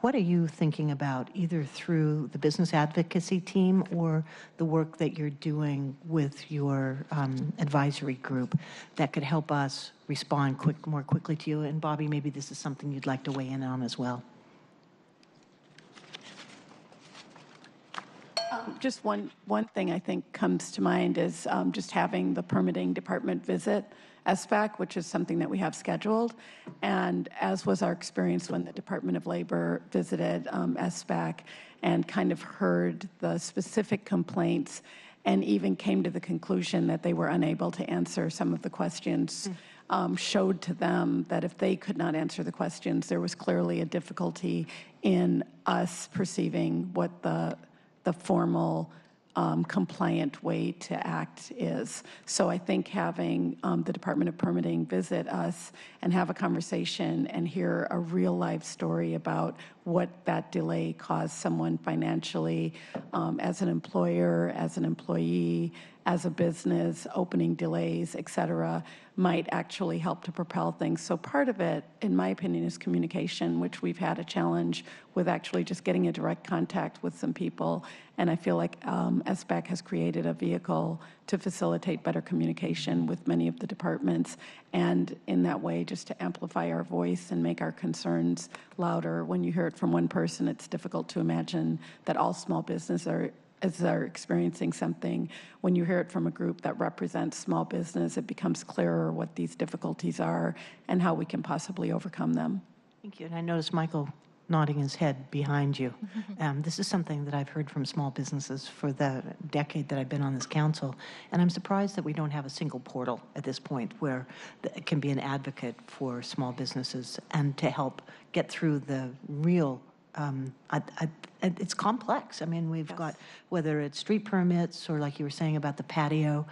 What are you thinking about either through the business advocacy team or the work that you're doing with your advisory group that could help us respond more quickly to you? And Bobby, maybe this is something you'd like to weigh in on as well. Just one thing I think comes to mind is just having the permitting department visit SBAC, which is something that we have scheduled. And as was our experience when the Department of Labor visited SBAC and kind of heard the specific complaints and even came to the conclusion that they were unable to answer some of the questions, showed to them that if they could not answer the questions, there was clearly a difficulty in us perceiving what the formal compliant way to act is. So I think having the Department of Permitting visit us and have a conversation and hear a real life story about what that delay caused someone financially as an employer, as an employee, as a business, opening delays, et cetera, might actually help to propel things. So part of it, in my opinion, is communication, which we've had a challenge with actually just getting a direct contact with some people. And I feel like SBAC has created a vehicle to facilitate better communication with many of the departments. And in that way, just to amplify our voice and make our concerns louder. When you hear it from one person, it's difficult to imagine that all small business are experiencing something. When you hear it from a group that represents small business, it becomes clearer what these difficulties are and how we can possibly overcome them. Thank you. And I noticed Michael nodding his head behind you. This is something that I've heard from small businesses for the decade that I've been on this council, and I'm surprised that we don't have a single portal at this point where it can be an advocate for small businesses and to help get through the real it's complex. I mean, we've got, whether it's street permits or like you were saying about the patio,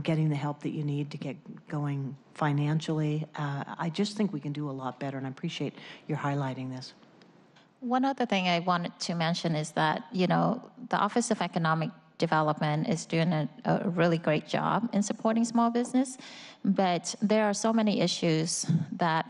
getting the help that you need to get going financially. I just think we can do a lot better, and I appreciate your highlighting this. One other thing I wanted to mention is that, you know, the Office of Economic Development is doing a really great job in supporting small business, but there are so many issues that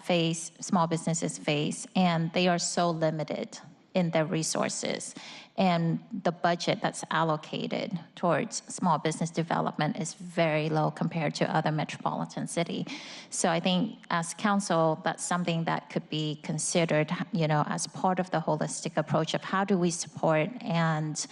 small businesses face, and they are so limited in their resources. And the budget that's allocated towards small business development is very low compared to other metropolitan city. So I think as council, that's something that could be considered, you know, as part of the holistic approach of how do we support and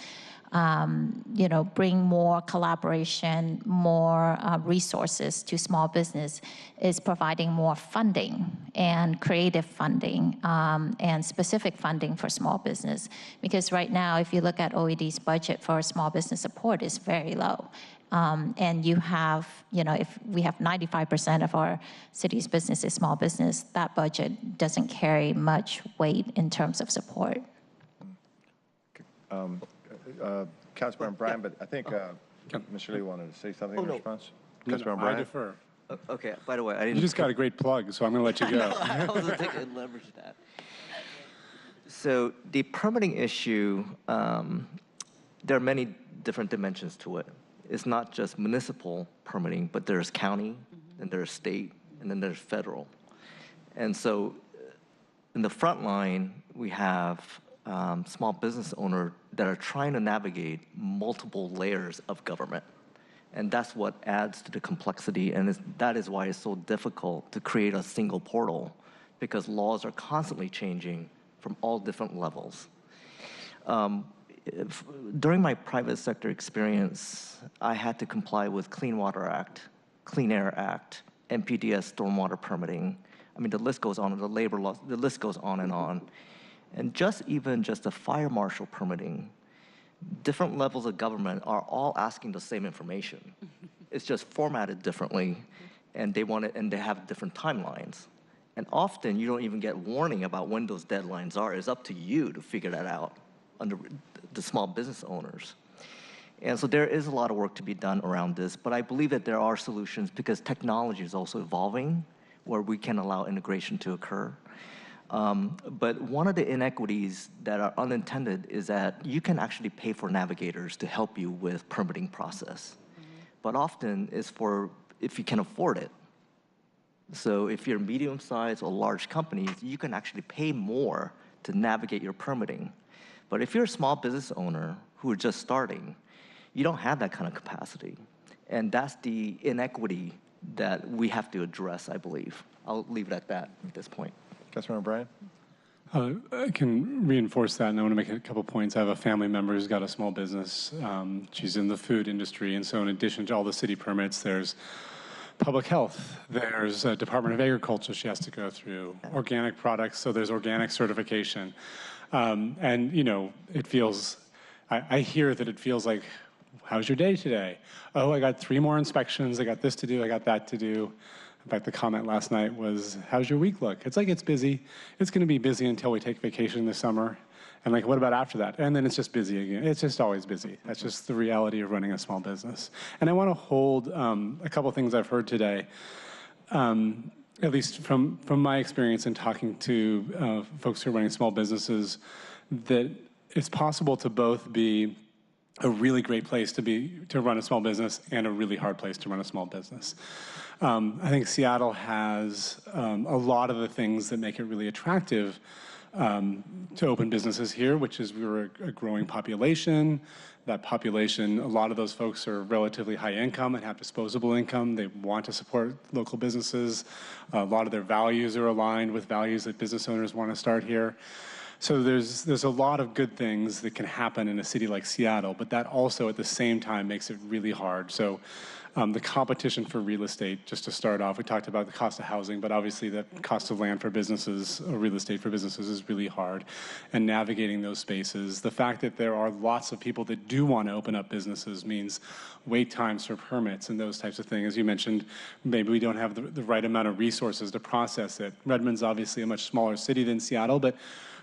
you know, bring more collaboration, more resources to small business, is providing more funding and creative funding and specific funding for small business. Because right now, if you look at OED's budget for small business support, is very low. And you have, you know, if we have 95% of our city's business is small business, that budget doesn't carry much weight in terms of support. Councilmember Bryan, but I think Mr. Lee wanted to say something in response. Councilmember I Bryan? defer. Okay, by the way, I didn't... You just got a great plug, so I'm going to let you go. I wasn't thinking to leverage that. So the permitting issue, there are many different dimensions to it. It's not just municipal permitting, but there's county, and there's state, and then there's federal. And so in the front line, we have small business owners that are trying to navigate multiple layers of government. And that's what adds to the complexity, and that is why it's so difficult to create a single portal, because laws are constantly changing from all different levels. During my private sector experience, I had to comply with Clean Water Act, Clean Air Act, NPDES stormwater permitting. I mean, the list goes on, the labor laws, the list goes on. And even just the fire marshal permitting, different levels of government are all asking the same information. It's just formatted differently, and they want it, and they have different timelines. And often you don't even get warning about when those deadlines are. It's up to you to figure that out under the small business owners. And so there is a lot of work to be done around this, but I believe that there are solutions because technology is also evolving where we can allow integration to occur. But one of the inequities that are unintended is that you can actually pay for navigators to help you with permitting process. But often it's for if you can afford it. So if you're medium-sized or large companies, you can actually pay more to navigate your permitting. But if you're a small business owner who are just starting, you don't have that kind of capacity. And that's the inequity that we have to address, I believe. I'll leave it at that at this point. Councilmember Bryan? I can reinforce that, and I want to make a couple points. I have a family member who's got a small business. She's in the food industry, and so in addition to all the city permits, there's public health, there's a Department of Agriculture she has to go through, organic products, so there's organic certification. And, you know, it feels, I hear that it feels like, how's your day today? Oh, I got 3 more inspections, I got this to do, I got that to do. In fact, the comment last night was, how's your week look? It's like, it's busy. It's going to be busy until we take vacation this summer. And like, what about after that? And then it's just busy again. It's just always busy. That's just the reality of running a small business. And I want to hold a couple things I've heard today, at least from my experience in talking to folks who are running small businesses, that it's possible to both be a really great place to run a small business and a really hard place to run a small business. I think Seattle has a lot of the things that make it really attractive to open businesses here, which is we're a growing population. That population, a lot of those folks are relatively high income and have disposable income. They want to support local businesses. A lot of their values are aligned with values that business owners want to start here. So there's a lot of good things that can happen in a city like Seattle, but that also at the same time makes it really hard. So the competition for real estate, just to start off, we talked about the cost of housing, but obviously the cost of land for businesses, or real estate for businesses, is really hard. And navigating those spaces, the fact that there are lots of people that do want to open up businesses means wait times for permits and those types of things. As you mentioned, maybe we don't have the right amount of resources to process it. Redmond's obviously a much smaller city than Seattle, but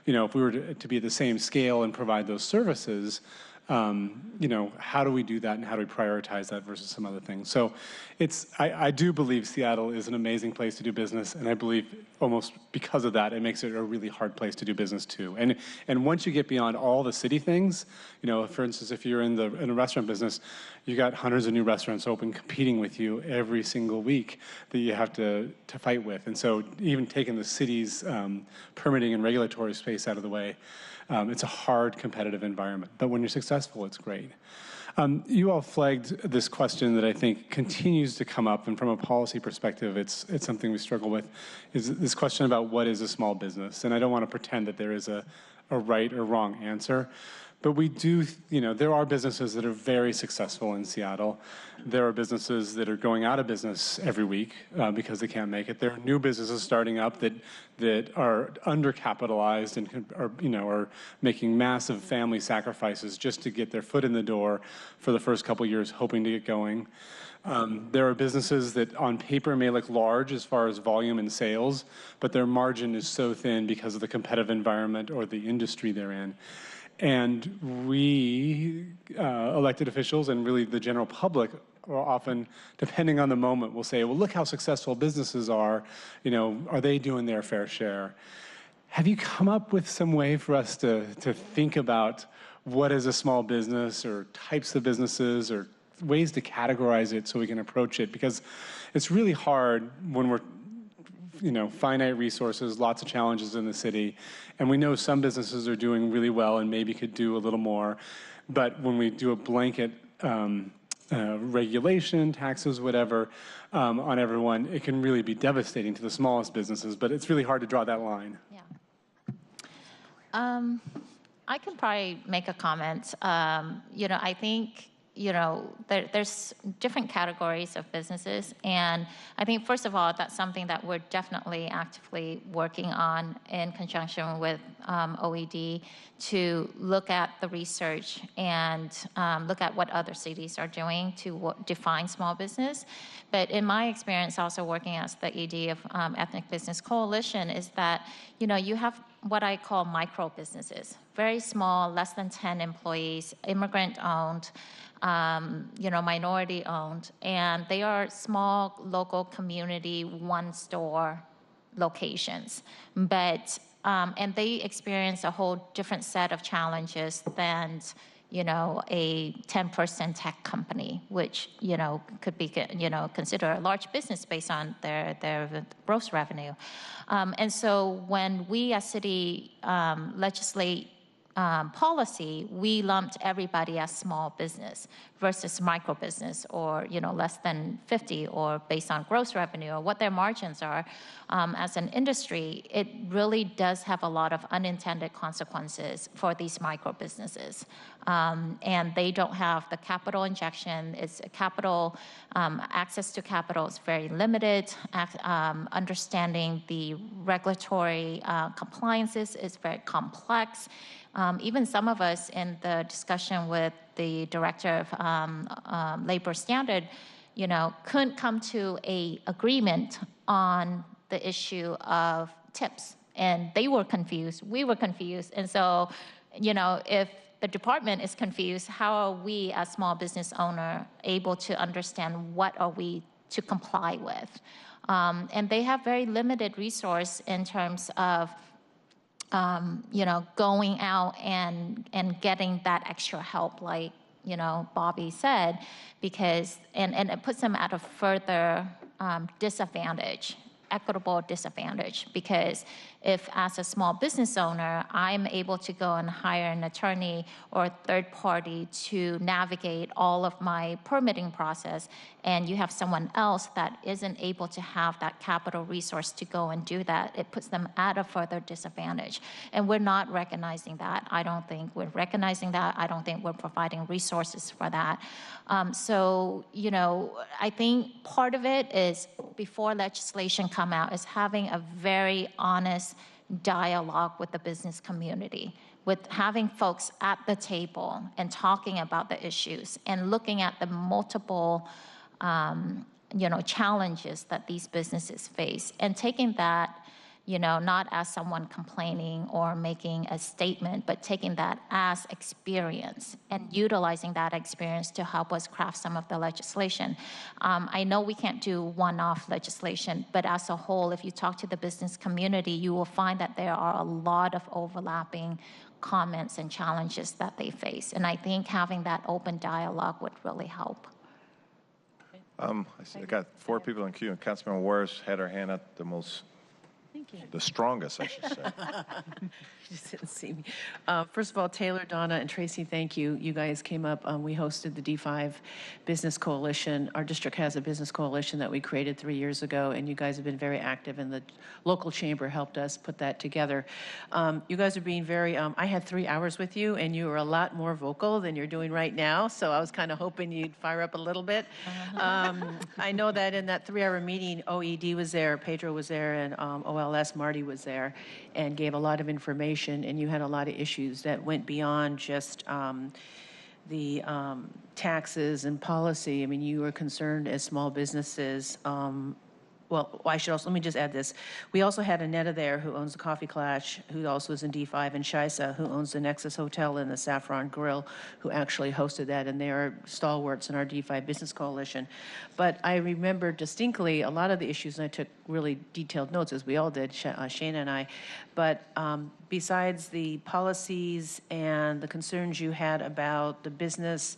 you know, if we were to be at the same scale and provide those services, how do we do that and how do we prioritize that versus some other things? So I do believe Seattle is an amazing place to do business, and I believe almost because of that, it makes it a really hard place to do business too. And once you get beyond all the city things, for instance, if you're in a restaurant business, you got hundreds of new restaurants open competing with you every single week that you have to fight with. And so even taking the city's permitting and regulatory space out of the way, it's a hard competitive environment. But when you're successful, it's great. You all flagged this question that I think continues to come up, and from a policy perspective, it's something we struggle with, is this question about what is a small business. And I don't want to pretend that there is a right or wrong answer. But we do, there are businesses that are very successful in Seattle. There are businesses that are going out of business every week because they can't make it. There are new businesses starting up that are undercapitalized and are making massive family sacrifices just to get their foot in the door for the first couple years, hoping to get going. There are businesses that on paper may look large as far as volume and sales, but their margin is so thin because of the competitive environment or the industry they're in. And we, elected officials, and really the general public, are often, depending on the moment, will say, well, look how successful businesses are. Are they doing their fair share? Have you come up with some way for us to think about what is a small business, or types of businesses, or ways to categorize it so we can approach it? Because it's really hard when we're finite resources, lots of challenges in the city. And we know some businesses are doing really well and maybe could do a little more. But when we do a blanket regulation, taxes, whatever, on everyone, it can really be devastating to the smallest businesses. But it's really hard to draw that line. Yeah. I can probably make a comment. I think there's different categories of businesses. And I think, first of all, that's something that we're definitely actively working on in conjunction with OED to look at the research and look at what other cities are doing to define small business. But in my experience, also working as the ED of Ethnic Business Coalition, is that, you have what I call micro businesses, very small, less than 10 employees, immigrant-owned, minority-owned, and they are small, local, community, one-store locations. But and they experience a whole different set of challenges than a 10-person tech company, which could be considered a large business based on their gross revenue. And so when we as city legislate policy, we lumped everybody as small business versus micro business, or less than 50, or based on gross revenue or what their margins are. As an industry, it really does have a lot of unintended consequences for these micro businesses, and they don't have the capital injection. It's capital access to capital is very limited. Understanding the regulatory compliances is very complex. Even some of us in the discussion with the director of labor standard, couldn't come to an agreement on the issue of tips. And they were confused, we were confused. And so, if the department is confused, how are we as small business owner able to understand what are we to comply with? And they have very limited resource in terms of going out and getting that extra help, like, Bobby said, because, and it puts them at a further disadvantage, equitable disadvantage, because if as a small business owner, I'm able to go and hire an attorney or a third party to navigate all of my permitting process, and you have someone else that isn't able to have that capital resource to go and do that, it puts them at a further disadvantage. And we're not recognizing that. I don't think we're recognizing that. I don't think we're providing resources for that. So, I think part of it is, before legislation come out, is having a very honest dialogue with the business community, with having folks at the table and talking about the issues and looking at the multiple challenges that these businesses face, and taking that not as someone complaining or making a statement, but taking that as experience and utilizing that experience to help us craft some of the legislation. I know we can't do one-off legislation, but as a whole, if you talk to the business community, you will find that there are a lot of overlapping comments and challenges that they face. And I think having that open dialogue would really help. I got 4 people in queue, and Councilman Juarez had her hand up the strongest, I should say. You just didn't see me. First of all, Taylor, Donna, and Tracy, thank you. You guys came up. We hosted the D5 Business Coalition. Our district has a business coalition that we created 3 years ago, and you guys have been very active, and the local chamber helped us put that together. You guys are being very, I had 3 hours with you, and you were a lot more vocal than you're doing right now, so I was kind of hoping you'd fire up a little bit. I know that in that 3-hour meeting, OED was there, Pedro was there, and OLS, Marty was there, and gave a lot of information, and you had a lot of issues that went beyond just the taxes and policy. I mean, you were concerned as small businesses. Well, I should also, let me just add this. We also had Annetta there, who owns the Coffee Clash, who also is in D5, and Shisa, who owns the Nexus Hotel and the Saffron Grill, who actually hosted that, and they are stalwarts in our D5 Business Coalition. But I remember distinctly a lot of the issues, and I took really detailed notes, as we all did, Shana and I. But besides the policies and the concerns you had about the business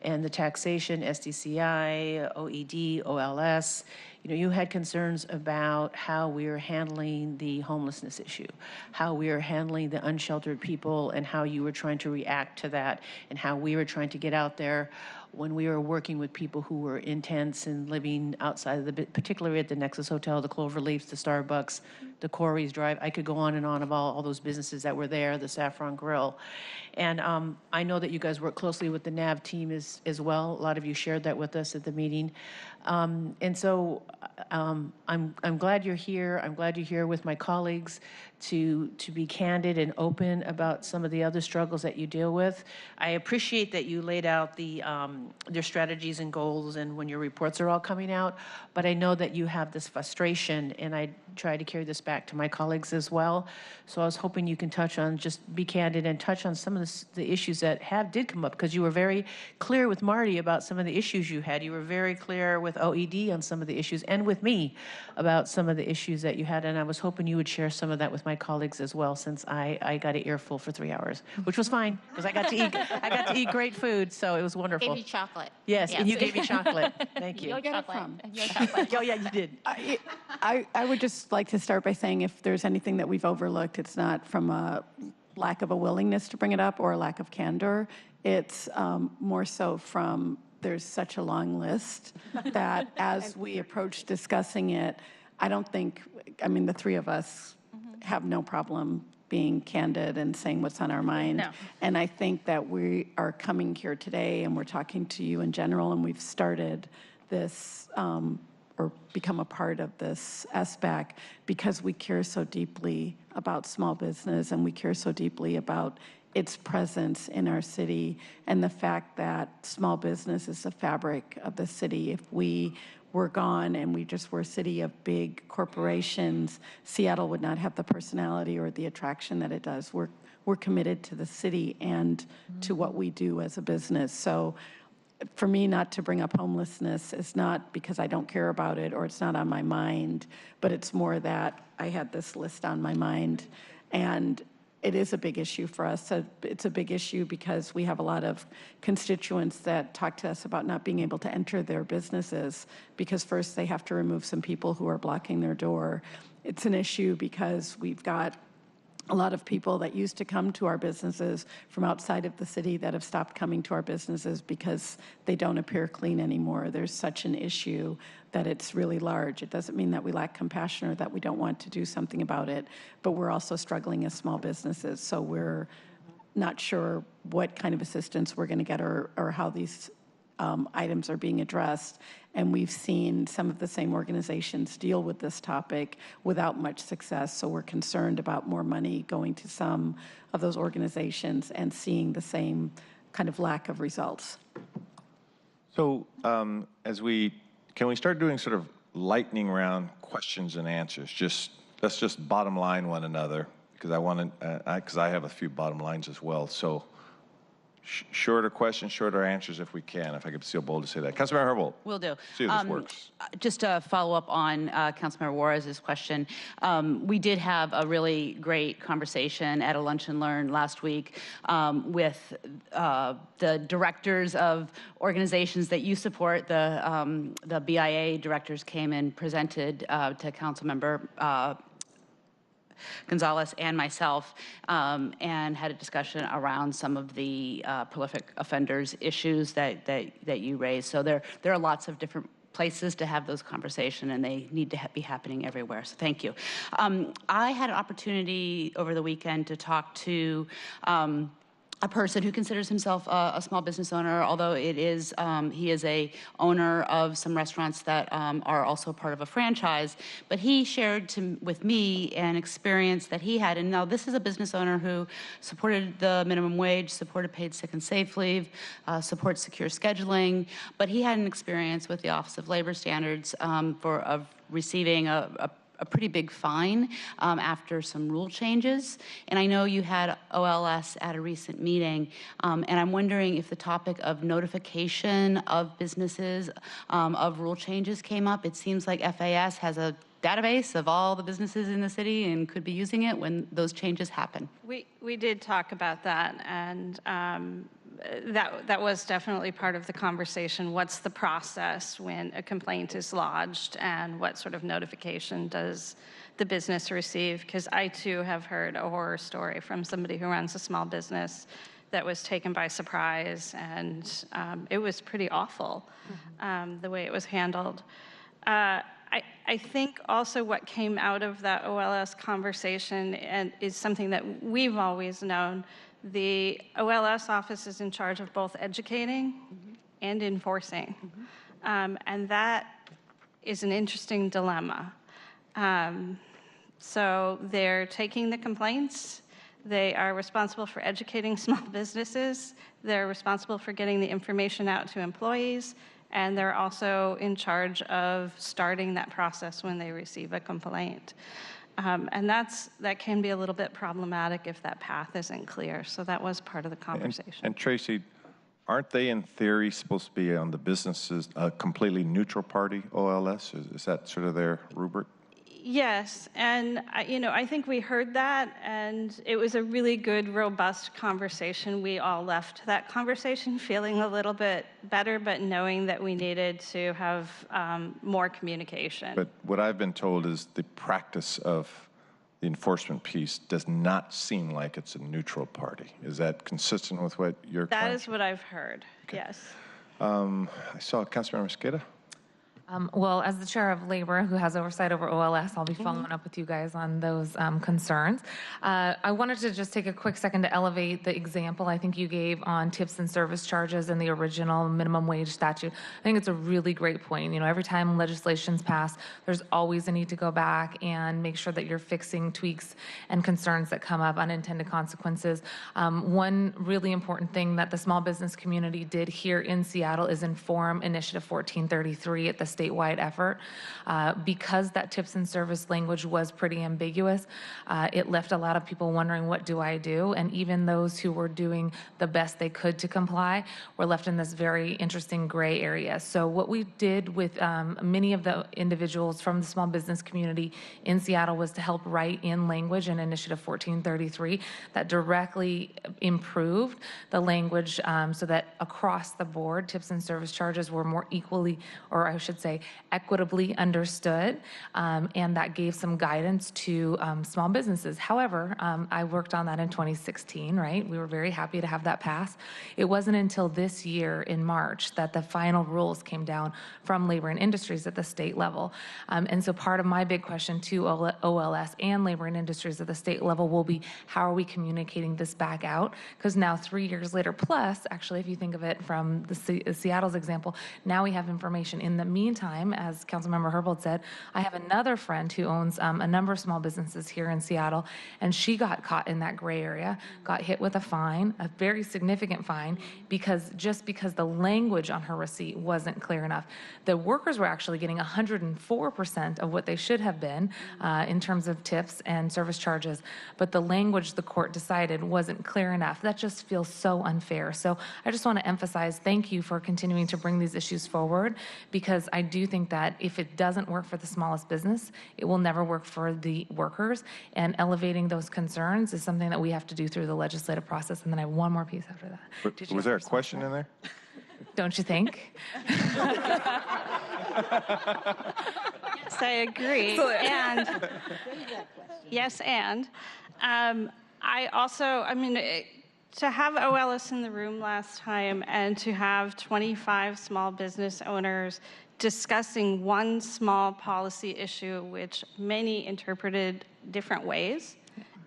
and the taxation, SDCI, OED, OLS, you had concerns about how we are handling the homelessness issue, how we are handling the unsheltered people, and how you were trying to react to that, and how we were trying to get out there when we were working with people who were in tents and living outside of particularly at the Nexus Hotel, the Cloverleafs, the Starbucks, the Corey's Drive. I could go on and on of all those businesses that were there, the Saffron Grill. And I know that you guys work closely with the NAV team as well. A lot of you shared that with us at the meeting. And so I'm glad you're here. I'm glad you're here with my colleagues to be candid and open about some of the other struggles that you deal with. I appreciate that you laid out their strategies and goals and when your reports are all coming out, but I know that you have this frustration, and I try to carry this back to my colleagues as well. So I was hoping you can just be candid and touch on some of the issues that did come up, because you were very clear with Marty about some of the issues you had. You were very clear with OED on some of the issues, and with me about some of the issues that you had, and I was hoping you would share some of that with my colleagues as well, since I got an earful for 3 hours, which was fine, because I got to eat great food, so it was wonderful. Gave you chocolate. Yes, and you gave me chocolate. Thank you. Your Get it chocolate. from? Your chocolate. Oh, yeah, you did. I would just like to start by saying if there's anything that we've overlooked, it's not from a lack of a willingness to bring it up or a lack of candor. It's more so from there's such a long list that as we approach discussing it, I mean, the 3 of us have no problem being candid and saying what's on our mind. No. And I think that we are coming here today and we're talking to you in general, and we've started this or become a part of this SBAC because we care so deeply about small business, and we care so deeply about its presence in our city, and the fact that small business is the fabric of the city. If we were gone and we just were a city of big corporations, Seattle would not have the personality or the attraction that it does. We're committed to the city and to what we do as a business. So for me, not to bring up homelessness is not because I don't care about it or it's not on my mind, but it's more that I had this list on my mind, and it is a big issue for us. So it's a big issue because we have a lot of constituents that talk to us about not being able to enter their businesses because first they have to remove some people who are blocking their door. It's an issue because we've got a lot of people that used to come to our businesses from outside of the city that have stopped coming to our businesses because they don't appear clean anymore. There's such an issue that it's really large. It doesn't mean that we lack compassion or that we don't want to do something about it, but we're also struggling as small businesses. So we're not sure what kind of assistance we're going to get or how these items are being addressed. And we've seen some of the same organizations deal with this topic without much success. So we're concerned about more money going to some of those organizations and seeing the same kind of lack of results. So can we start doing sort of lightning round questions and answers? Just let's just bottom line one another, because I have a few bottom lines as well. So shorter questions, shorter answers if we can, if I could feel bold to say that. Councilmember Herbold. Will do. See if this works. Just to follow up on Councilmember Juarez's question, we did have a really great conversation at a Lunch and Learn last week with the directors of organizations that you support. The BIA directors came and presented to Councilmember Gonzalez and myself, and had a discussion around some of the prolific offenders issues that you raised. So there are lots of different places to have those conversations, and they need to be happening everywhere. So thank you. I had an opportunity over the weekend to talk to a person who considers himself a small business owner, although he is a owner of some restaurants that are also part of a franchise. But he shared with me an experience that he had. And now this is a business owner who supported the minimum wage, supported paid sick and safe leave, supports secure scheduling. But he had an experience with the Office of Labor Standards of receiving a pretty big fine after some rule changes. And I know you had OLS at a recent meeting, and I'm wondering if the topic of notification of businesses of rule changes came up. It seems like FAS has a database of all the businesses in the city and could be using it when those changes happen. We did talk about that, and that was definitely part of the conversation. What's the process when a complaint is lodged, and what sort of notification does the business receive? Because I too have heard a horror story from somebody who runs a small business that was taken by surprise, and it was pretty awful, the way it was handled. I think also what came out of that OLS conversation and is something that we've always known. The OLS office is in charge of both educating and enforcing. And that is an interesting dilemma. So they're taking the complaints. They are responsible for educating small businesses. They're responsible for getting the information out to employees. And they're also in charge of starting that process when they receive a complaint. And that can be a little bit problematic if that path isn't clear. So that was part of the conversation. And Tracy, aren't they in theory supposed to be on the businesses a completely neutral party, OLS? Is that sort of their rubric? Yes, and I think we heard that, and it was a really good, robust conversation. We all left that conversation feeling a little bit better, but knowing that we needed to have more communication. But what I've been told is the practice of the enforcement piece does not seem like it's a neutral party. Is that consistent with what you're? That is what I've heard, okay. Yes. I saw Councilmember Mosqueda. Well, as the chair of labor who has oversight over OLS, I'll be following up with you guys on those concerns. I wanted to just take a quick second to elevate the example I think you gave on tips and service charges in the original minimum wage statute. I think it's a really great point. Every time legislation's passed, there's always a need to go back and make sure that you're fixing tweaks and concerns that come up, unintended consequences. One really important thing that the small business community did here in Seattle is inform Initiative 1433 at the statewide effort. Because that tips and service language was pretty ambiguous, it left a lot of people wondering, what do I do? And even those who were doing the best they could to comply were left in this very interesting gray area. So what we did with many of the individuals from the small business community in Seattle was to help write in language in Initiative 1433 that directly improved the language so that across the board, tips and service charges were more equally, or I should say, equitably understood, and that gave some guidance to small businesses. However, I worked on that in 2016, right? We were very happy to have that pass. It wasn't until this year in March that the final rules came down from Labor and Industries at the state level. And so part of my big question to OLS and Labor and Industries at the state level will be, how are we communicating this back out? Because now 3 years later, plus, actually, if you think of it from the Seattle's example, now we have information. In the meantime, meantime, as Councilmember Herbold said, I have another friend who owns a number of small businesses here in Seattle, and she got caught in that gray area, got hit with a fine, a very significant fine, because the language on her receipt wasn't clear enough. The workers were actually getting 104% of what they should have been in terms of tips and service charges, but the language the court decided wasn't clear enough. That just feels so unfair. So I just want to emphasize, thank you for continuing to bring these issues forward, because I do think that if it doesn't work for the smallest business, it will never work for the workers, and elevating those concerns is something that we have to do through the legislative process. And then I have one more piece after that. Did you Was have there a question in there? Don't you think? Yes, I agree. And yes, and I also, I mean, to have OLS in the room last time and to have 25 small business owners discussing one small policy issue, which many interpreted different ways,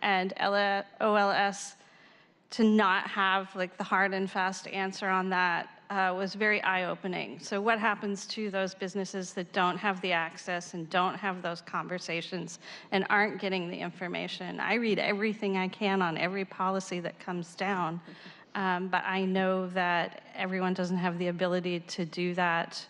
and OLS to not have like the hard and fast answer on that was very eye-opening. So what happens to those businesses that don't have the access and don't have those conversations and aren't getting the information? I read everything I can on every policy that comes down, but I know that everyone doesn't have the ability to do that.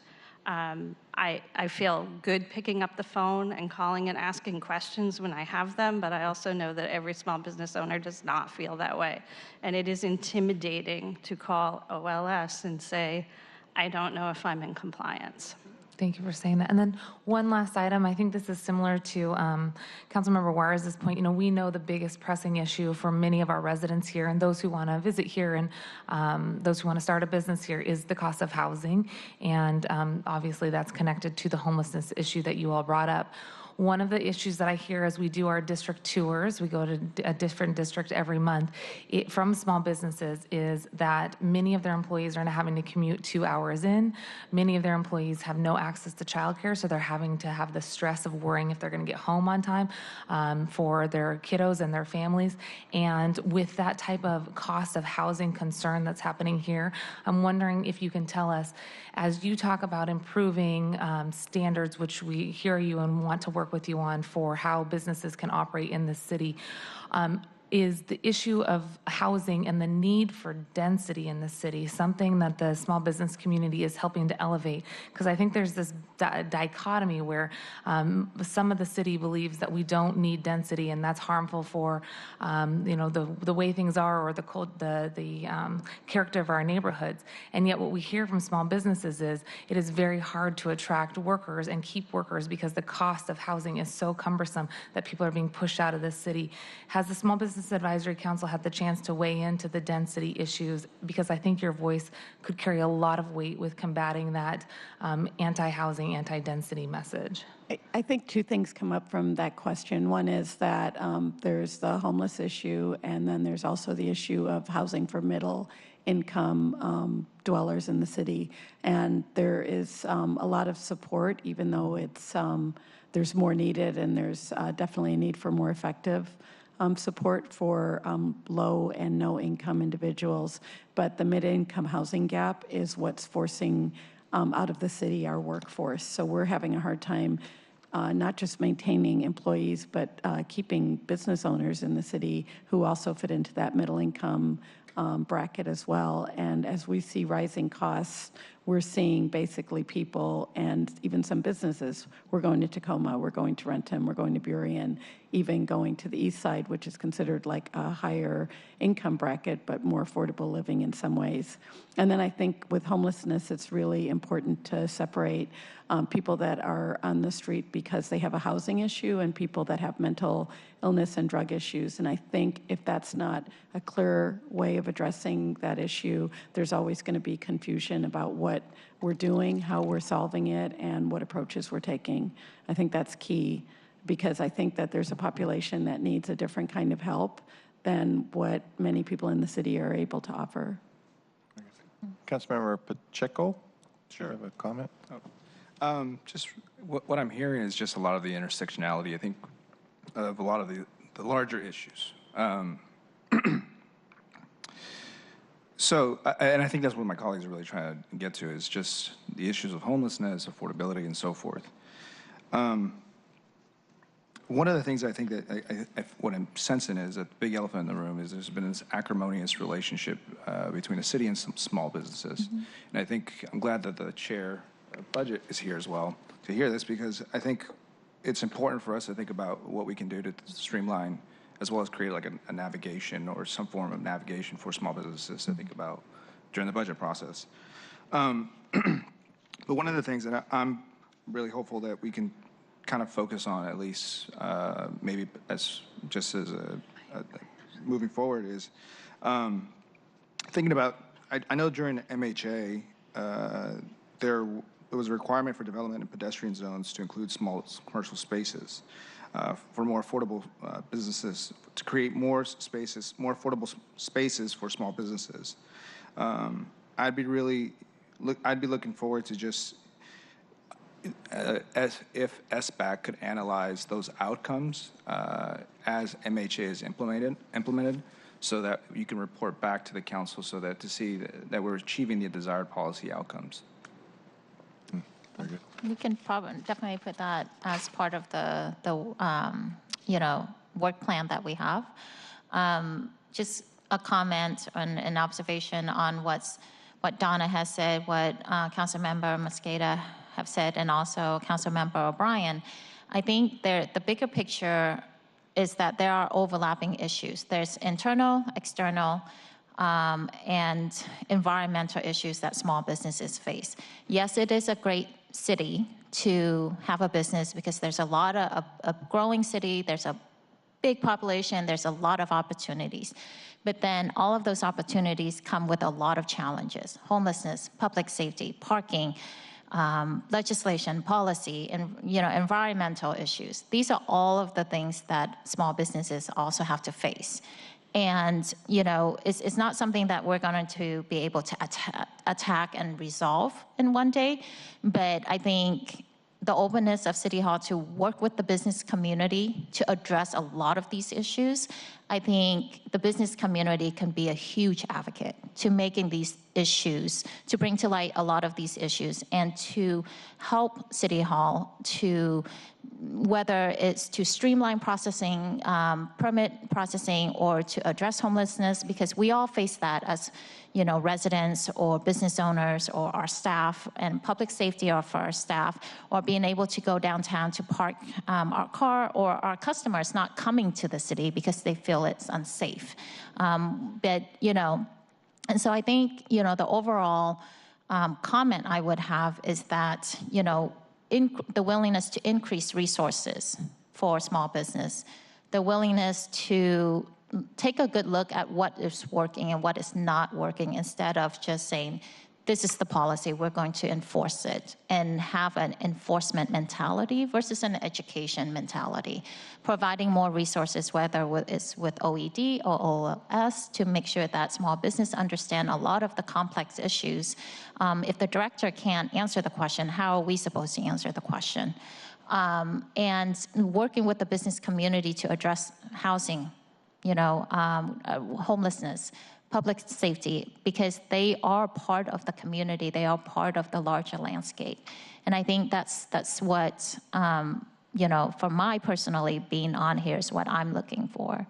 I feel good picking up the phone and calling and asking questions when I have them, but I also know that every small business owner does not feel that way. And it is intimidating to call OLS and say, I don't know if I'm in compliance. Thank you for saying that. And then one last item, I think this is similar to Councilmember Juarez's point. You know, we know the biggest pressing issue for many of our residents here and those who want to visit here and those who want to start a business here is the cost of housing. And obviously that's connected to the homelessness issue that you all brought up. One of the issues that I hear as we do our district tours, we go to a different district every month, from small businesses, is that many of their employees are now having to commute 2 hours in. Many of their employees have no access to childcare, so they're having to have the stress of worrying if they're going to get home on time for their kiddos and their families. And with that type of cost of housing concern that's happening here, I'm wondering if you can tell us, as you talk about improving standards, which we hear you and want to work with you on for how businesses can operate in this city, is the issue of housing and the need for density in the city something that the small business community is helping to elevate? Because I think there's this dichotomy where some of the city believes that we don't need density, and that's harmful for you know, the way things are, or the character of our neighborhoods. And yet what we hear from small businesses is it is very hard to attract workers and keep workers because the cost of housing is so cumbersome that people are being pushed out of the city. Has the Small Business Advisory Council had the chance to weigh into the density issues? Because I think your voice could carry a lot of weight with combating that anti-housing, anti-density message. I think two things come up from that question. One is that there's the homeless issue, and then there's also the issue of housing for middle income dwellers in the city. And there is a lot of support, even though it's there's more needed, and there's definitely a need for more effective support for low and no income individuals. But the mid-income housing gap is what's forcing out of the city our workforce. So we're having a hard time not just maintaining employees, but keeping business owners in the city who also fit into that middle income bracket as well. And as we see rising costs, we're seeing basically people and even some businesses, we're going to Tacoma, we're going to Renton, we're going to Burien, even going to the east side, which is considered like a higher income bracket, but more affordable living in some ways. And then I think with homelessness, it's really important to separate people that are on the street because they have a housing issue and people that have mental illness and drug issues. And I think if that's not a clear way of addressing that issue, there's always going to be confusion about what we're doing, how we're solving it, and what approaches we're taking. I think that's key, because I think that there's a population that needs a different kind of help than what many people in the city are able to offer. Councilmember Pacheco? Sure. You have a comment? Just what I'm hearing is just a lot of the intersectionality, I think, of a lot of the larger issues. So, and I think that's what my colleagues are really trying to get to, is just the issues of homelessness, affordability, and so forth. One of the things I think that what I'm sensing is that the big elephant in the room is there's been this acrimonious relationship between the city and some small businesses. And I think I'm glad that the chair of budget is here as well to hear this, because I think it's important for us to think about what we can do to streamline, as well as create like a navigation or some form of navigation for small businesses to think about during the budget process. But one of the things that I'm really hopeful that we can kind of focus on, at least maybe as just as a moving forward, is thinking about, I know during MHA, there was a requirement for development in pedestrian zones to include small commercial spaces for more affordable businesses, to create more spaces, more affordable spaces for small businesses. I'd be looking forward to just as if SBAC could analyze those outcomes as MHA is implemented, so that you can report back to the council, so that to see that we're achieving the desired policy outcomes. Very good. We can definitely put that as part of the work plan that we have. Just a comment and an observation on what Donna has said, what Councilmember Mosqueda have said, and also Councilmember O'Brien. I think the bigger picture is that there are overlapping issues. There's internal, external, and environmental issues that small businesses face. Yes, it is a great city to have a business because there's a lot of a growing city, there's a big population, there's a lot of opportunities. But then all of those opportunities come with a lot of challenges: homelessness, public safety, parking, legislation, policy, and environmental issues. These are all of the things that small businesses also have to face. And it's not something that we're going to be able to attack and resolve in one day. But I think the openness of City Hall to work with the business community to address a lot of these issues, I think the business community can be a huge advocate to making these issues, to bring to light a lot of these issues, and to help City Hall to, whether it's to streamline processing, permit processing, or to address homelessness, because we all face that as residents or business owners or our staff, and public safety of our staff, or being able to go downtown to park our car, or our customers not coming to the city because they feel it's unsafe. And so I think, the overall comment I would have is that, the willingness to increase resources for small business, the willingness to take a good look at what is working and what is not working, instead of just saying, this is the policy, we're going to enforce it, and have an enforcement mentality versus an education mentality. Providing more resources, whether it's with OED or OLS, to make sure that small business understand a lot of the complex issues. If the director can't answer the question, how are we supposed to answer the question? And working with the business community to address housing, homelessness, public safety, because they are part of the community, they are part of the larger landscape. And I think that's what, for my personally being on here, is what I'm looking for.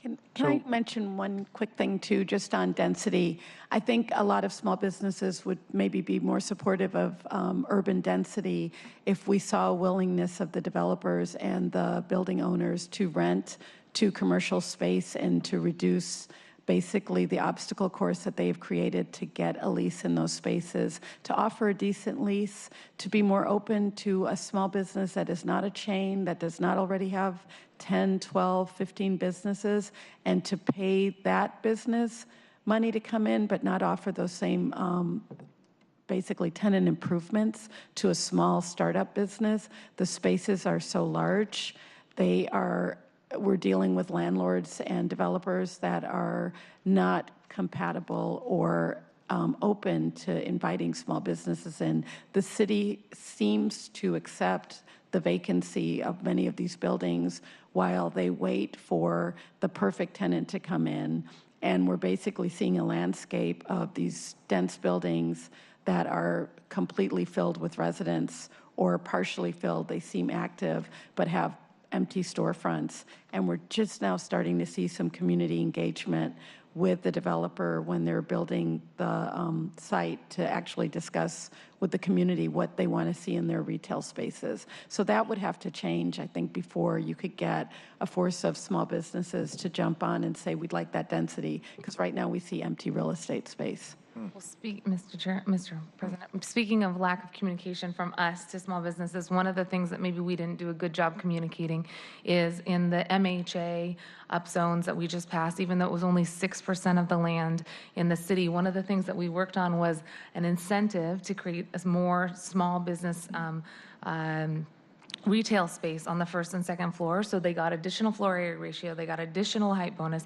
Can I mention one quick thing too, just on density? I think a lot of small businesses would maybe be more supportive of urban density if we saw a willingness of the developers and the building owners to rent to commercial space and to reduce basically the obstacle course that they've created to get a lease in those spaces, to offer a decent lease, to be more open to a small business that is not a chain, that does not already have 10, 12, 15 businesses, and to pay that business money to come in, but not offer those same basically tenant improvements to a small startup business. The spaces are so large. We're dealing with landlords and developers that are not compatible or open to inviting small businesses in. The city seems to accept the vacancy of many of these buildings while they wait for the perfect tenant to come in. And we're basically seeing a landscape of these dense buildings that are completely filled with residents or partially filled. They seem active, but have empty storefronts. And we're just now starting to see some community engagement with the developer when they're building the site to actually discuss with the community what they want to see in their retail spaces. So that would have to change, I think, before you could get a force of small businesses to jump on and say, we'd like that density, because right now we see empty real estate space. Well, Mr. President, speaking of lack of communication from us to small businesses, one of the things that maybe we didn't do a good job communicating is in the MHA upzones that we just passed, even though it was only 6% of the land in the city, one of the things that we worked on was an incentive to create more small business retail space on the first and second floor, so they got additional floor area ratio, they got additional height bonus,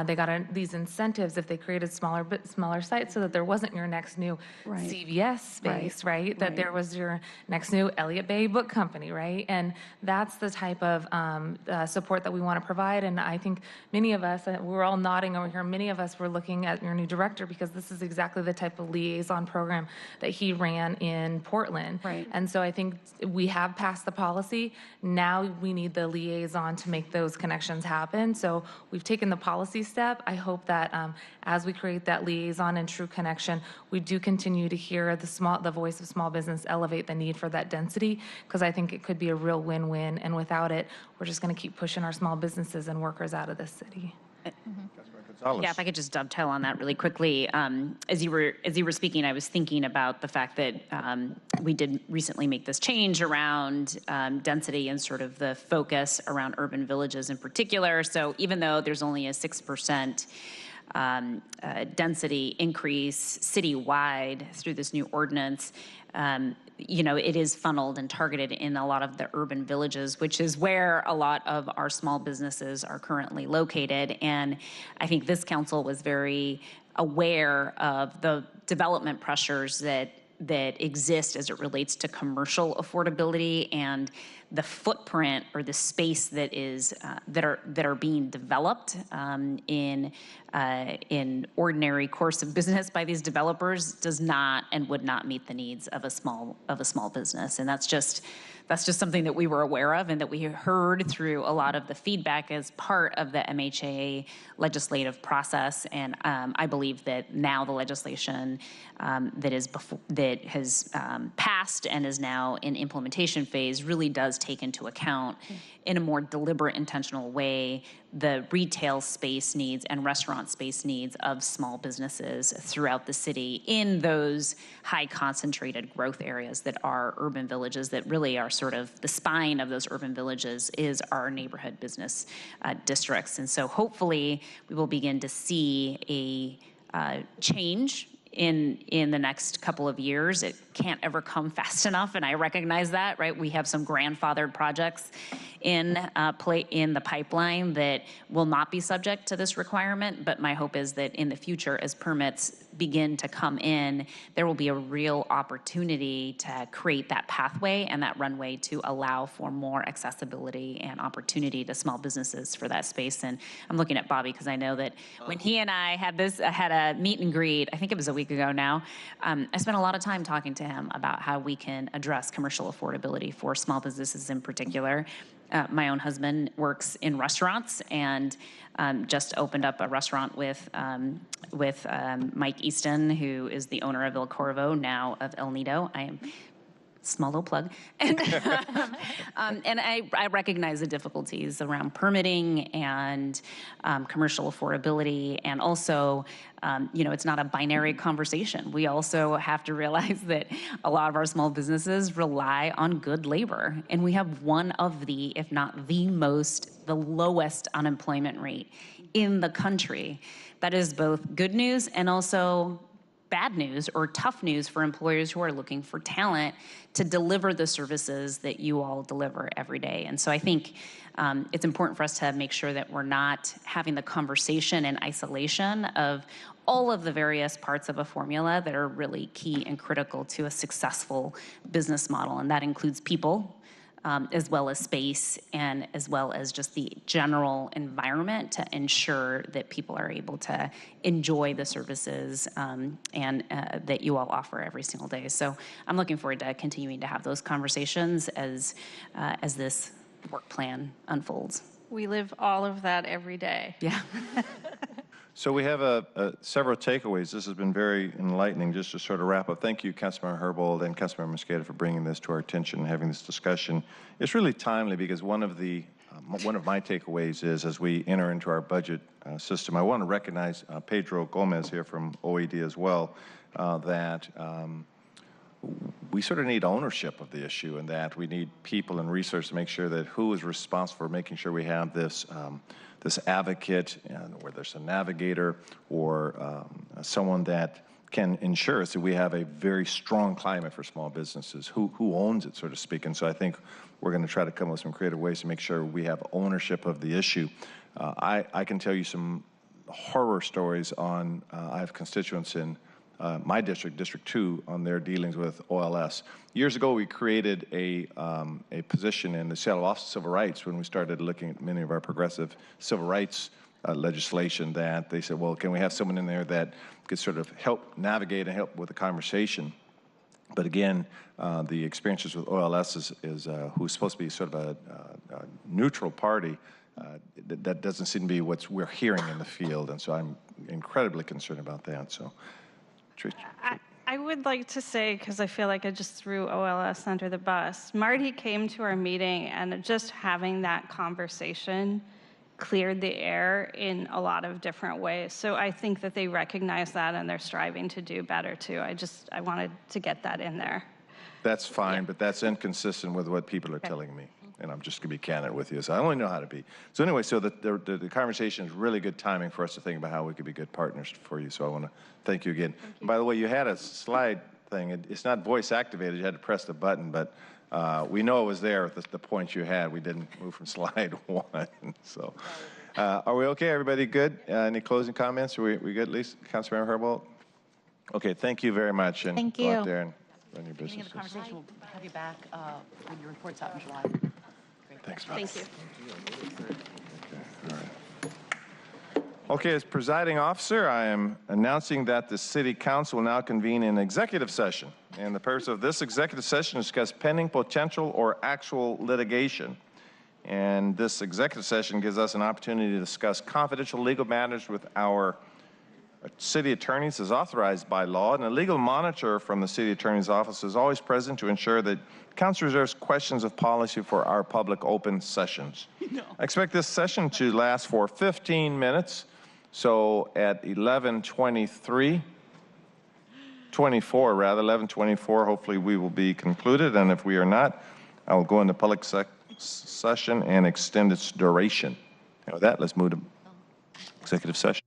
they got these incentives if they created smaller sites, so that there wasn't your next new CVS space, right? That there was your next new Elliott Bay Book Company, right? And that's the type of support that we want to provide. And I think many of us, we're all nodding over here, many of us were looking at your new director because this is exactly the type of liaison program that he ran in Portland. Right. And so I think we have passed the policy. Now we need the liaison to make those connections happen. So we've taken the policy step. I hope that as we create that liaison and true connection, we do continue to hear the voice of small business elevate the need for that density, because I think it could be a real win-win. And without it, we're just going to keep pushing our small businesses and workers out of this city. Yeah, if I could just dovetail on that really quickly. As you were speaking, I was thinking about the fact that we did recently make this change around density and sort of the focus around urban villages in particular. So even though there's only a 6% density increase citywide through this new ordinance, it is funneled and targeted in a lot of the urban villages, which is where a lot of our small businesses are currently located. And I think this council was very aware of the development pressures that exist as it relates to commercial affordability and the footprint or the space that is that are being developed in ordinary course of business by these developers does not and would not meet the needs of a small business. And that's just something that we were aware of and that we heard through a lot of the feedback as part of the MHA legislative process. And I believe that now the legislation that has passed and is now in implementation phase really does take into account in a more deliberate, intentional way the retail space needs and restaurant space needs of small businesses throughout the city in those high concentrated growth areas that are urban villages, that really are sort of the spine of those urban villages is our neighborhood business districts. And so hopefully we will begin to see a change in the next couple of years. It can't ever come fast enough, and I recognize that, right? We have some grandfathered projects in the pipeline that will not be subject to this requirement, but my hope is that in the future, as permits begin to come in, there will be a real opportunity to create that pathway and that runway to allow for more accessibility and opportunity to small businesses for that space. And I'm looking at Bobby because I know that when he and I had a meet and greet, I think it was a week ago now, I spent a lot of time talking to him about how we can address commercial affordability for small businesses in particular. My own husband works in restaurants and just opened up a restaurant with Mike Easton, who is the owner of El Corvo, now of El Nido. I am small little plug. And I recognize the difficulties around permitting and commercial affordability, and also, it's not a binary conversation. We also have to realize that a lot of our small businesses rely on good labor, and we have one of the, if not the lowest unemployment rate in the country. That is both good news and also bad news or tough news for employers who are looking for talent to deliver the services that you all deliver every day. And so I think it's important for us to make sure that we're not having the conversation in isolation of all of the various parts of a formula that are really key and critical to a successful business model. And that includes people, as well as space and as well as just the general environment to ensure that people are able to enjoy the services and that you all offer every single day. So I'm looking forward to continuing to have those conversations as this work plan unfolds. We live all of that every day. Yeah. So we have several takeaways. This has been very enlightening. Just to sort of wrap up, thank you, Councilmember Herbold and Councilmember Mosqueda, for bringing this to our attention and having this discussion. It's really timely because one of my takeaways is, as we enter into our budget system, I want to recognize Pedro Gomez here from OED as well, that we sort of need ownership of the issue, and that we need people and resources to make sure that who is responsible for making sure we have this this advocate, whether it's a navigator or someone that can ensure us that we have a very strong climate for small businesses. Who owns it, so to speak? And so I think we're going to try to come up with some creative ways to make sure we have ownership of the issue. I can tell you some horror stories on, I have constituents in my district, District 2, on their dealings with OLS. Years ago, we created a position in the Seattle Office of Civil Rights when we started looking at many of our progressive civil rights legislation, that they said, well, can we have someone in there that could sort of help navigate and help with the conversation? But again, the experiences with OLS is who's supposed to be sort of a neutral party, that doesn't seem to be what we're hearing in the field. And so I'm incredibly concerned about that. So. I would like to say, because I feel like I just threw OLS under the bus, Marty came to our meeting, and just having that conversation cleared the air in a lot of different ways. So I think that they recognize that, and they're striving to do better too. I wanted to get that in there. That's fine, but that's inconsistent with what people are telling me. And I'm just going to be candid with you, so I only know how to be. So anyway, so the conversation is really good timing for us to think about how we could be good partners for you. So I want to thank you again. Thank you. By the way, you had a slide thing. It's not voice activated. You had to press the button, but we know it was there with the points you had. We didn't move from slide 1. So are we okay? Everybody good? Any closing comments? Are we good, Lisa? Councilmember Herbold? Okay, thank you very much. And thank go you. out there and run your business. Beginning of the conversation, we'll have you back when your report's out in July. Thanks, Thank you. Okay, as presiding officer, I am announcing that the City Council will now convene an executive session. And the purpose of this executive session is to discuss pending potential or actual litigation. And this executive session gives us an opportunity to discuss confidential legal matters with our city attorneys as authorized by law, and a legal monitor from the city attorney's office is always present to ensure that council reserves questions of policy for our public open sessions. I expect this session to last for 15 minutes. So at 11:24, hopefully we will be concluded. And if we are not, I will go into public session and extend its duration. And with that, let's move to executive session.